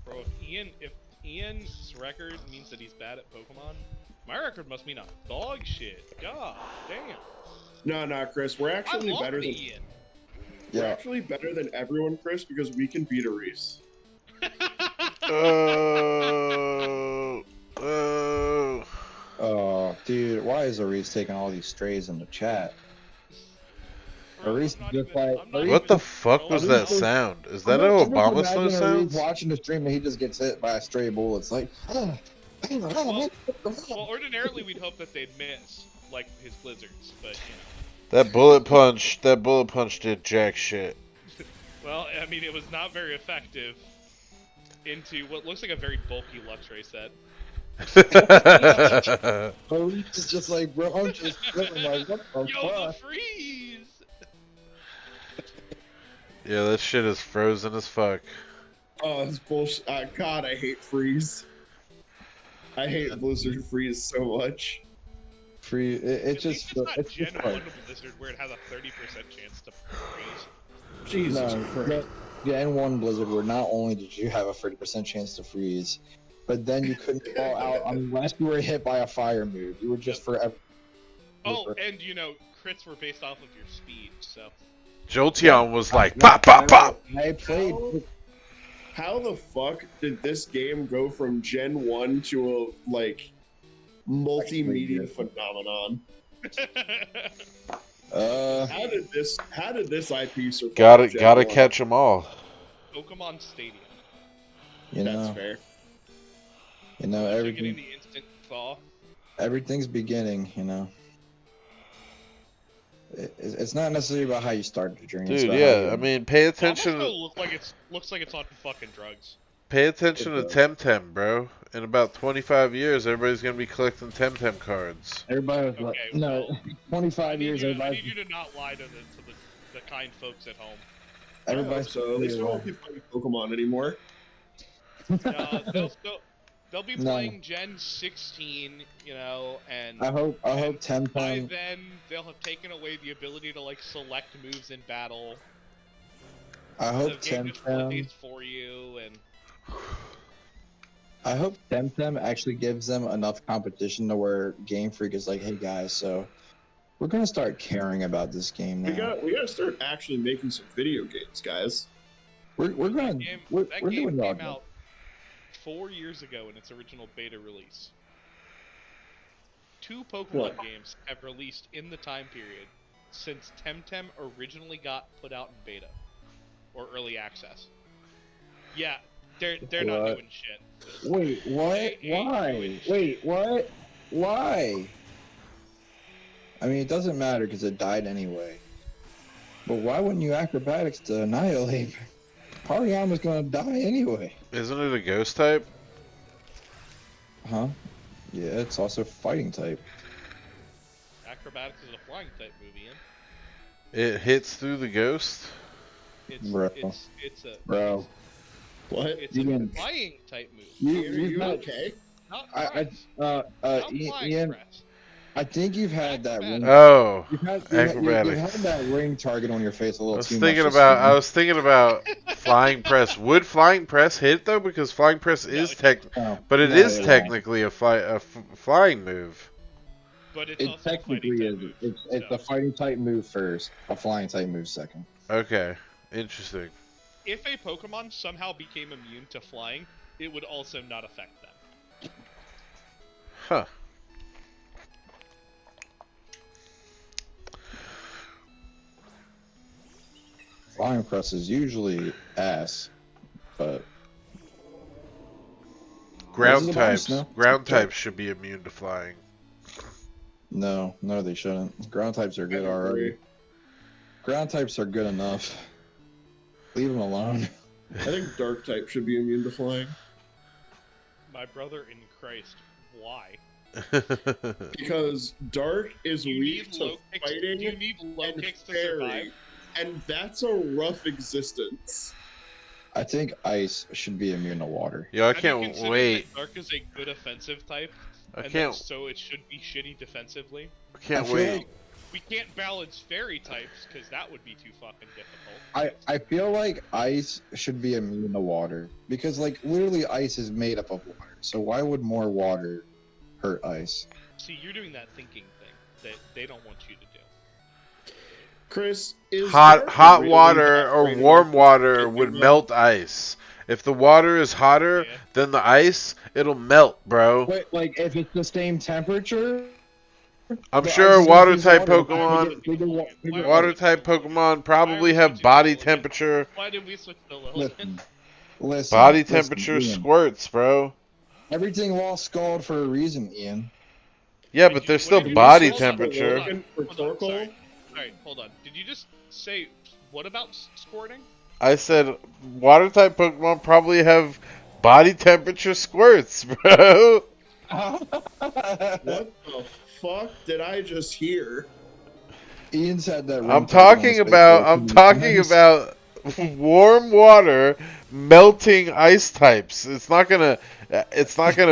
B: Bro, if Ian's record means that he's bad at Pokemon, my record must mean I'm dog shit. God damn.
C: No, Chris, we're actually better than
B: Ian.
C: we're actually better than everyone, Chris, because we can beat a Reese.
D: Oh, dude, why is Aris taking all these strays in the chat?
B: Bro,
D: Aris
B: I'm not
D: just
B: even-
D: like,
B: I'm not
A: What
B: even
A: the fuck was that
B: trolling.
A: sound? Is that
D: I'm
A: how
D: just
A: Obama Snow
D: imagining Aris
A: sounds?
D: watching the stream and he just gets hit by a stray bullet. It's like,
B: Well, ordinarily we'd hope that they'd miss, like his blizzards, but you know.
A: That bullet punch did jack shit.
B: Well, I mean, it was not very effective into what looks like a very bulky Luxray set.
D: Aris is just like, bro, I'm just feeling like, what the
B: Yo, the
D: fuck?
B: freeze!
A: Yeah, that shit is frozen as fuck.
C: Oh, it's bullshit. God, I hate Freeze. I hate Blizzard Freeze so much.
D: Free,
B: At least it's not
D: it's
B: Gen
D: just
B: 1
D: like,
B: Blizzard where it has a 30% chance to freeze.
C: Jesus
D: no,
C: Christ.
D: the N1 Blizzard where not only did you have a 30% chance to freeze, but then you couldn't fall out unless you were hit by a fire move. You were just forever.
B: Oh, and you know, crits were based off of your speed, so.
A: Jolteon was like, pop, pop, pop!
D: I played.
C: How the fuck did this game go from Gen 1 to a, like, multimedia phenomenon? How did this IP survive?
A: Gotta
C: Gen 1?
A: catch them all.
B: Pokemon Stadium.
D: You know,
C: That's fair.
D: you know,
B: After getting
D: everything,
B: the instant thaw.
D: everything's beginning. You know, it's not necessarily about how you started the journey. it's
A: Dude,
D: about how
A: yeah,
D: you-
A: I mean, pay
B: Almost
A: attention.
B: looks like it's on fucking drugs.
A: Pay attention to Temtem, bro. In about 25 years, everybody's gonna be collecting Temtem cards.
D: Everybody was like,
B: Okay,
D: no,
B: well,
D: 25 years.
B: I
D: Everybody,
B: need you to not lie to the kind folks at home.
D: everybody's
C: So at least we won't be playing Pokemon anymore.
B: They'll be
D: No.
B: playing Gen 16, you know, and
D: I hope
B: by
D: Temtem.
B: then they'll have taken away the ability to like select moves in battle.
D: I hope
B: The game just
D: Temtem.
B: plays for you, and
D: I hope Temtem actually gives them enough competition to where Game Freak is like, hey guys, so we're gonna start caring about this game now.
C: We gotta start actually making some video games, guys.
D: We're gonna
B: that game,
D: we're
B: that
D: doing
B: game
D: all
B: came
D: good.
B: out 4 years ago in its original beta release. 2 Pokemon
C: What?
B: games have released in the time period since Temtem originally got put out in beta or early access. Yeah, they're not
D: What?
B: doing shit.
D: Wait, what?
B: They ain't
D: Why?
B: doing
D: Wait, what? Why? I mean, it doesn't matter because it died anyway. But why wouldn't you acrobatics to annihilate? Poryama's gonna die anyway.
A: Isn't it a ghost type?
D: Huh? Yeah, it's also fighting type.
B: Acrobatics is a flying type movie, and
A: It hits through the ghost?
D: Bro.
B: it's a
D: Bro.
C: What?
B: it's
D: You
B: a
D: can-
B: flying type movie.
D: You've not,
C: okay?
B: Not
D: I,
B: press.
D: not
B: Flying
D: Ian,
B: press.
D: I think you've had that ring.
A: Oh,
D: You've had
A: acrobatics.
D: that ring target on your face a little too much.
A: I was thinking about flying press. Would flying press hit though? Because flying press is but it is technically a flying move.
B: But it's
D: It
B: also a fighting
D: technically
B: type
D: is.
B: move.
D: It's
B: so.
D: a fighting type move first, a flying type move second.
A: Okay, interesting.
B: If a Pokemon somehow became immune to flying, it would also not affect them.
A: Huh.
D: Flying press is usually ass, but
A: Ground
D: is a bonus,
A: types.
D: no?
A: Ground
D: Sure.
A: types should be immune to flying.
D: No, they shouldn't. Ground types are
C: I
D: good already.
C: agree.
D: Ground types are good enough. Leave them alone.
C: I think dark type should be immune to flying
B: My brother in Christ, why?
C: because dark is
B: You
C: weak
B: need
C: to
B: low kicks.
C: fighting
B: You need low
C: and
B: kicks to survive.
C: fairy, and that's a rough existence.
D: I think ice should be immune to water.
A: Yo, I
B: Have you
A: can't
B: considered
A: wait.
B: that dark is a good offensive type,
A: I
B: and
A: can't.
B: that so it should be shitty defensively?
A: I can't
D: I feel
A: wait.
D: like-
B: We can't balance fairy types because that would be too fucking difficult.
D: I feel like ice should be immune to water because like literally ice is made up of water. So why would more water hurt ice?
B: See, you're doing that thinking thing that they don't want you to do.
C: Chris, is
A: Hot
C: dark really
A: water
C: that
A: or
C: great of
A: warm
C: a
A: water
C: defensive
A: would
C: though?
A: melt ice. If the water is hotter
B: Yeah.
A: than the ice, it'll melt, bro.
D: But like if it's the same temperature,
A: I'm
D: the
A: sure
D: ice is gonna
A: water
D: freeze
A: type
D: water.
A: Pokemon,
B: Why are
A: water
B: we
A: type
B: switching to
A: Pokemon probably
B: Why are we
A: have
B: switching to
A: body
B: Lilligant?
A: temperature.
B: Why did we switch to Lilligant?
D: Listen,
A: Body
D: listen,
A: temperature
D: Ian.
A: squirts, bro.
D: Everything lost scald for a reason, Ian.
A: Yeah,
B: Did
A: but
B: you-
A: there's
B: what
A: still
B: did you
A: body
B: just- hold on,
A: temperature.
B: hold on,
C: For
B: hold on,
C: Torkoal?
B: Sorry, hold on. Did you just say what about squirting?
A: I said water type Pokemon probably have body temperature squirts, bro.
C: What the fuck did I just hear?
D: Ian's had that.
A: I'm
D: ring tattooed on
A: talking
D: his face
A: about
D: way too
A: I'm
D: many
A: talking
D: times.
A: about warm water melting ice types. It's not gonna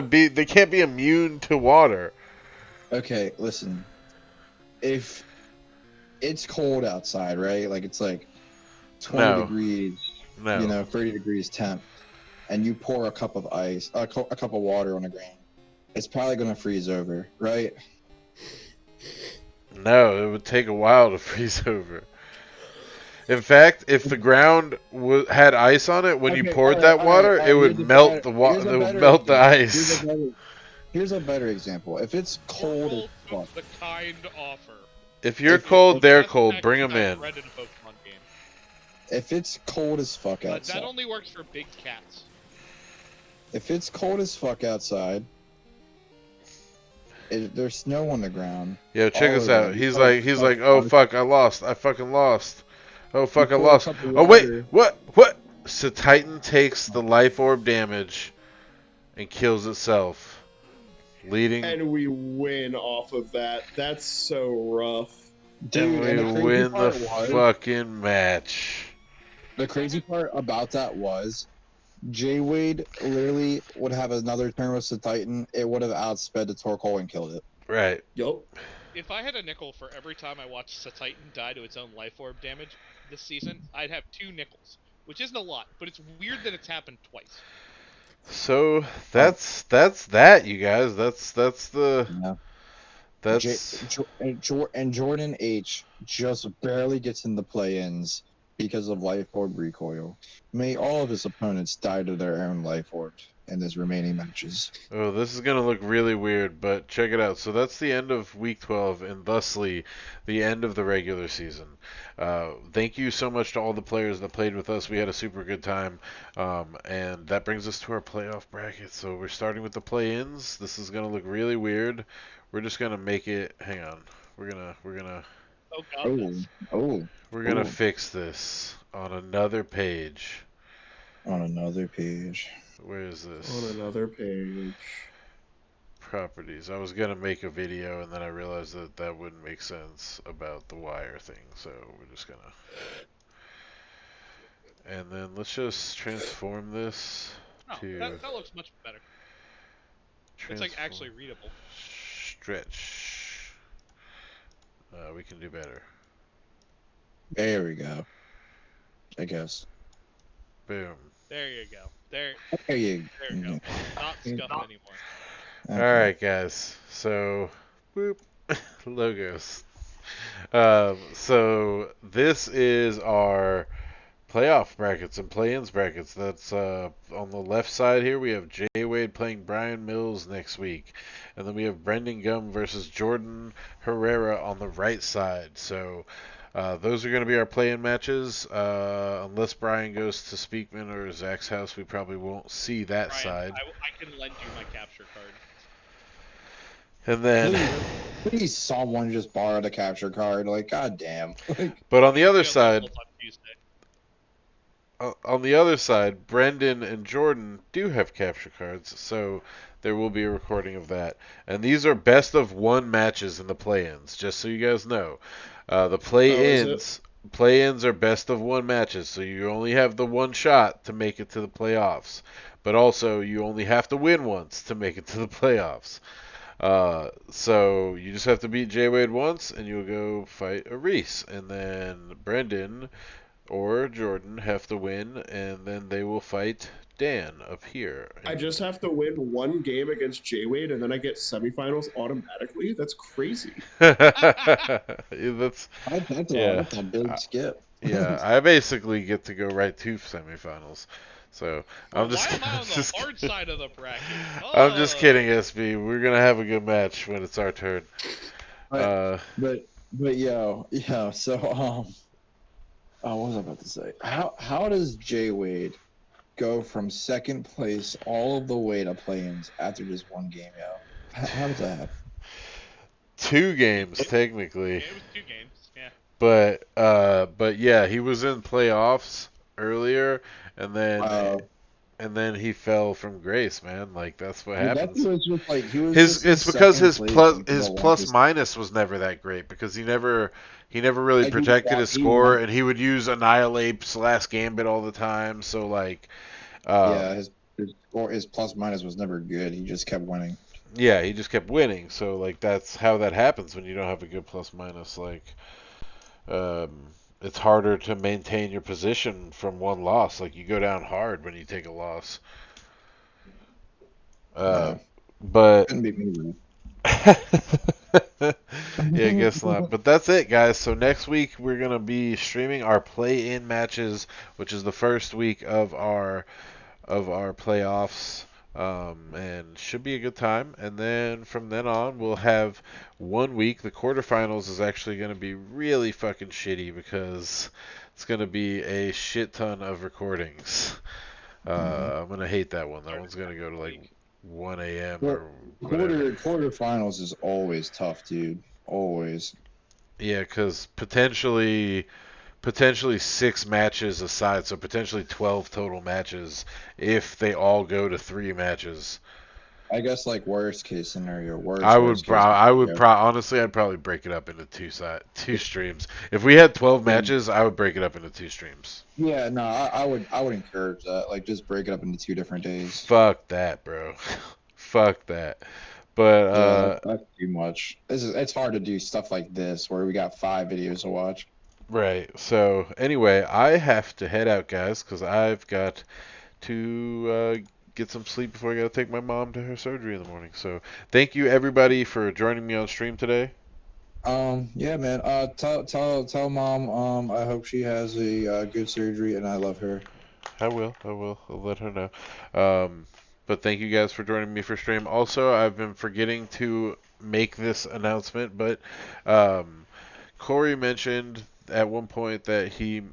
A: be, they can't be immune to water.
D: Okay, listen. If it's cold outside, right? Like it's like 20
A: No.
D: degrees,
A: No.
D: 30 degrees temp, and you pour a cup of ice, a cup of water on the ground, it's probably gonna freeze over, right?
A: No, it would take a while to freeze over. In fact, if the ground had ice on it when you
D: Okay,
A: poured
D: alright,
A: that water,
D: alright,
A: it would
D: here's a
A: melt
D: better-
A: the water.
D: here's a
A: It would
D: better
A: melt the
D: example.
A: ice.
D: Here's a better example. If it's cold as
B: Torkoal
D: fuck,
B: took the kind offer.
A: If you're
D: If-
A: cold, they're
B: Best
A: cold.
B: tactic
A: Bring them
B: I've
A: in.
B: read in a Pokemon game.
D: if it's cold as fuck
B: But
D: outside,
B: that only works for big cats.
D: if it's cold as fuck outside, there's snow on the ground.
A: Yo, check
D: all
A: this
D: over
A: out.
D: them.
A: He's
D: Oh,
A: like,
D: fuck.
A: oh fuck, I lost. I fucking lost. Oh fuck, I
D: pour a
A: lost.
D: cup of
A: Oh wait,
D: water.
A: what? So Titan takes the life orb damage and kills itself, leading.
C: And we win off of that. That's so rough.
D: Dude, and the
A: we
D: crazy
A: win the
D: part was,
A: fucking match.
D: the crazy part about that was J Wade literally would have another turn with the Titan. It would have outsped the Torkoal and killed it.
A: Right.
C: Yup.
B: If I had a nickel for every time I watched a Titan die to its own life orb damage this season, I'd have 2 nickels, which isn't a lot, but it's weird that it's happened twice.
A: So that's that, you guys. That's the
D: Yeah.
A: that's
D: And Jordan H just barely gets in the play-ins because of life orb recoil. May all of his opponents die to their own life orbs in his remaining matches.
A: Oh, this is going to look really weird, but check it out. So that's the end of Week 12, and thusly the end of the regular season. Thank you so much to all the players that played with us. We had a super good time, and that brings us to our playoff bracket. So we're starting with the play-ins. This is going to look really weird. We're just going to make it... Hang on. We're gonna
B: Oh god.
D: Oh,
A: we're gonna
D: Ooh.
A: fix this on another page.
D: on another page.
A: Where is this?
C: On another page.
A: Properties. I was gonna make a video and then I realized that that wouldn't make sense about the wire thing, so we're just gonna. And then let's just transform this
B: Oh,
A: to
B: that looks much better. It's like actually readable.
A: stretch. We can do better.
D: There we go. I guess.
A: Boom.
B: There you go. There
D: There you
B: you go.
D: go.
B: Not scuff anymore.
D: Okay.
A: All right, guys. So, boop, logos. So this is our playoff brackets and play-ins brackets. That's on the left side here. We have Jay Wade playing Brian Mills next week, and then we have Brendan Gum versus Jordan Herrera on the right side. So Those are going to be our play-in matches. Unless Brian goes to Speakman or Zach's house, we probably won't see that
B: Brian,
A: side.
B: I can lend you my capture card.
A: And then,
D: please, someone just borrow the capture card. Like, goddamn.
A: But on the other
B: Be
A: side,
B: available on Tuesday.
A: Brendan and Jordan do have capture cards, so there will be a recording of that. And these are best of one matches in the play-ins, just so you guys know. The play-ins are best of one matches, so you only have the one shot to make it to the playoffs. But also, you only have to win once to make it to the playoffs. So you just have to beat Jay Wade once, and you'll go fight a Reese, and then Brendan or Jordan have to win, and then they will fight Dan up here.
C: I just have to win one game against Jay Wade, and then I get semifinals automatically. That's crazy.
A: That's
D: That's a big skip.
A: Yeah, I basically get to go right to semifinals. So
B: Well,
A: I'm just
B: why am I on the hard side of the bracket?
A: I'm just kidding, SB. We're gonna have a good match when it's our turn.
D: But yo. So what was I about to say? How does Jay Wade go from second place all of the way to play-ins after just one game, yo? How does that happen?
A: 2 games technically.
B: It was 2 games, yeah.
A: But yeah, he was in playoffs earlier, and then he fell from grace, man. Like that's what happens.
D: Just like,
A: It's because his plus minus was never that great because he never really
D: Like,
A: protected his score, and he would use Annihilate / Gambit all the time. So like,
D: his plus minus was never good. He just kept winning.
A: Yeah, he just kept winning. So like that's how that happens when you don't have a good plus minus. Like, it's harder to maintain your position from one loss. Like you go down hard when you take a loss. But
D: Couldn't be me,
A: yeah, I guess not. But that's it, guys. So next week we're gonna be streaming our play-in matches, which is the first week of our playoffs, and should be a good time. And then from then on, we'll have 1 week. The quarterfinals is actually gonna be really fucking shitty because it's gonna be a shit ton of recordings. I'm gonna hate that one. That one's gonna go to like 1 a.m. or whatever.
D: Quarterfinals is always tough, dude. Always.
A: Yeah, because potentially 6 matches aside, so potentially 12 total matches if they all go to 3 matches.
D: I guess like worst case scenario.
A: Honestly, I'd probably break it up into 2 streams. If we had 12 matches, I would break it up into 2 streams.
D: Yeah, no, I would encourage that. Like, just break it up into 2 different days.
A: Fuck that, bro. Fuck that. But
D: that's too much. It's hard to do stuff like this where we got 5 videos to watch.
A: Right. So anyway, I have to head out, guys, because I've got to get some sleep before I got to take my mom to her surgery in the morning. So thank you everybody for joining me on stream today.
D: Yeah, man. Tell mom. I hope she has a good surgery, and I love her.
A: I will. I'll let her know. But thank you guys for joining me for stream. Also, I've been forgetting to make this announcement, but Corey mentioned at one point that he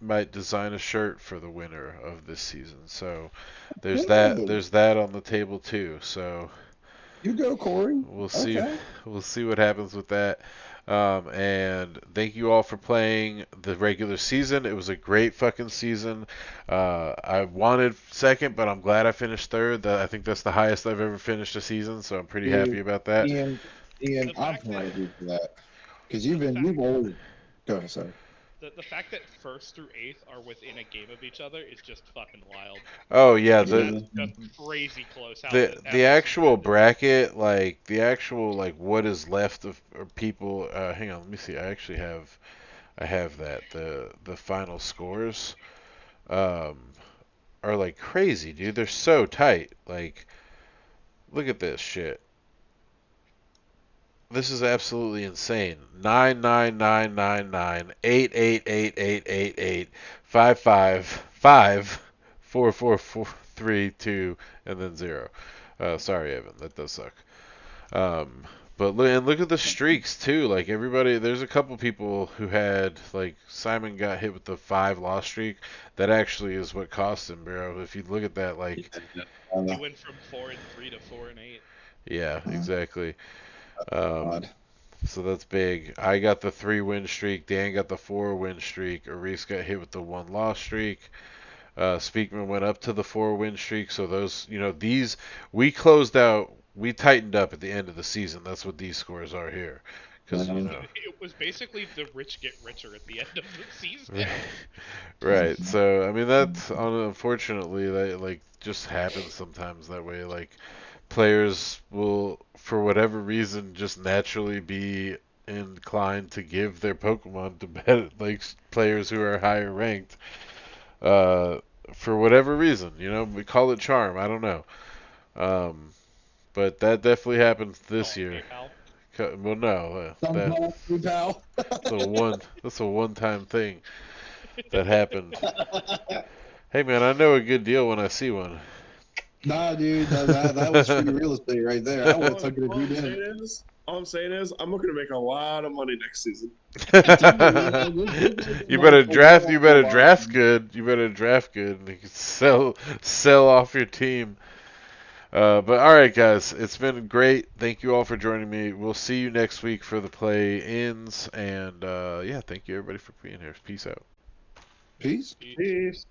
A: might design a shirt for the winner of this season. So there's that on the table too. So
D: you go, Corey.
A: We'll see. Okay. We'll see what happens with that. And thank you all for playing the regular season. It was a great fucking season. I wanted second, but I'm glad I finished third. I think that's the highest I've ever finished a season, so I'm pretty happy about that.
D: Ian, I'm proud of you for that. Because you've always... Go ahead, sorry.
B: The fact that 1st through 8th are within a game of each other is just fucking wild.
A: Oh yeah,
B: that's just crazy close.
A: The actual bracket, like what is left of people. Hang on, let me see. I actually have that the final scores, are like crazy, dude. They're so tight. Like, look at this shit. This is absolutely insane. 99999 888888 555 44432 and then 0. Sorry, Evan, that does suck. But look at the streaks too. Like everybody, there's a couple people who had like Simon got hit with the 5 loss streak. That actually is what cost him, bro. If you look at that, like,
B: He went from 4-3 to 4-8.
A: yeah, exactly.
D: God.
A: So that's big. I got the 3 win streak. Dan got the 4 win streak. Aris got hit with the 1 loss streak. Speakman went up to the 4 win streak. So those, these we closed out. We tightened up at the end of the season. That's what these scores are here. Because
B: It was basically the rich get richer at the end of the season.
A: Right. So I mean that's unfortunately that like just happens sometimes that way. Like players will, for whatever reason, just naturally be inclined to give their Pokemon to like players who are higher ranked. For whatever reason, we call it charm. I don't know. But that definitely happened this year. Well, no, that's a one-time thing that happened. Hey man, I know a good deal when I see one.
E: Nah, dude, that was free real estate right there. I would have took it if you didn't.
C: All I'm saying is, I'm looking to make a lot of money next season.
A: You better draft. You better draft good. You better draft good. And you can sell off your team. But all right, guys, it's been great. Thank you all for joining me. We'll see you next week for the play-ins. And yeah, thank you everybody for being here. Peace out.
E: Peace.
C: Peace.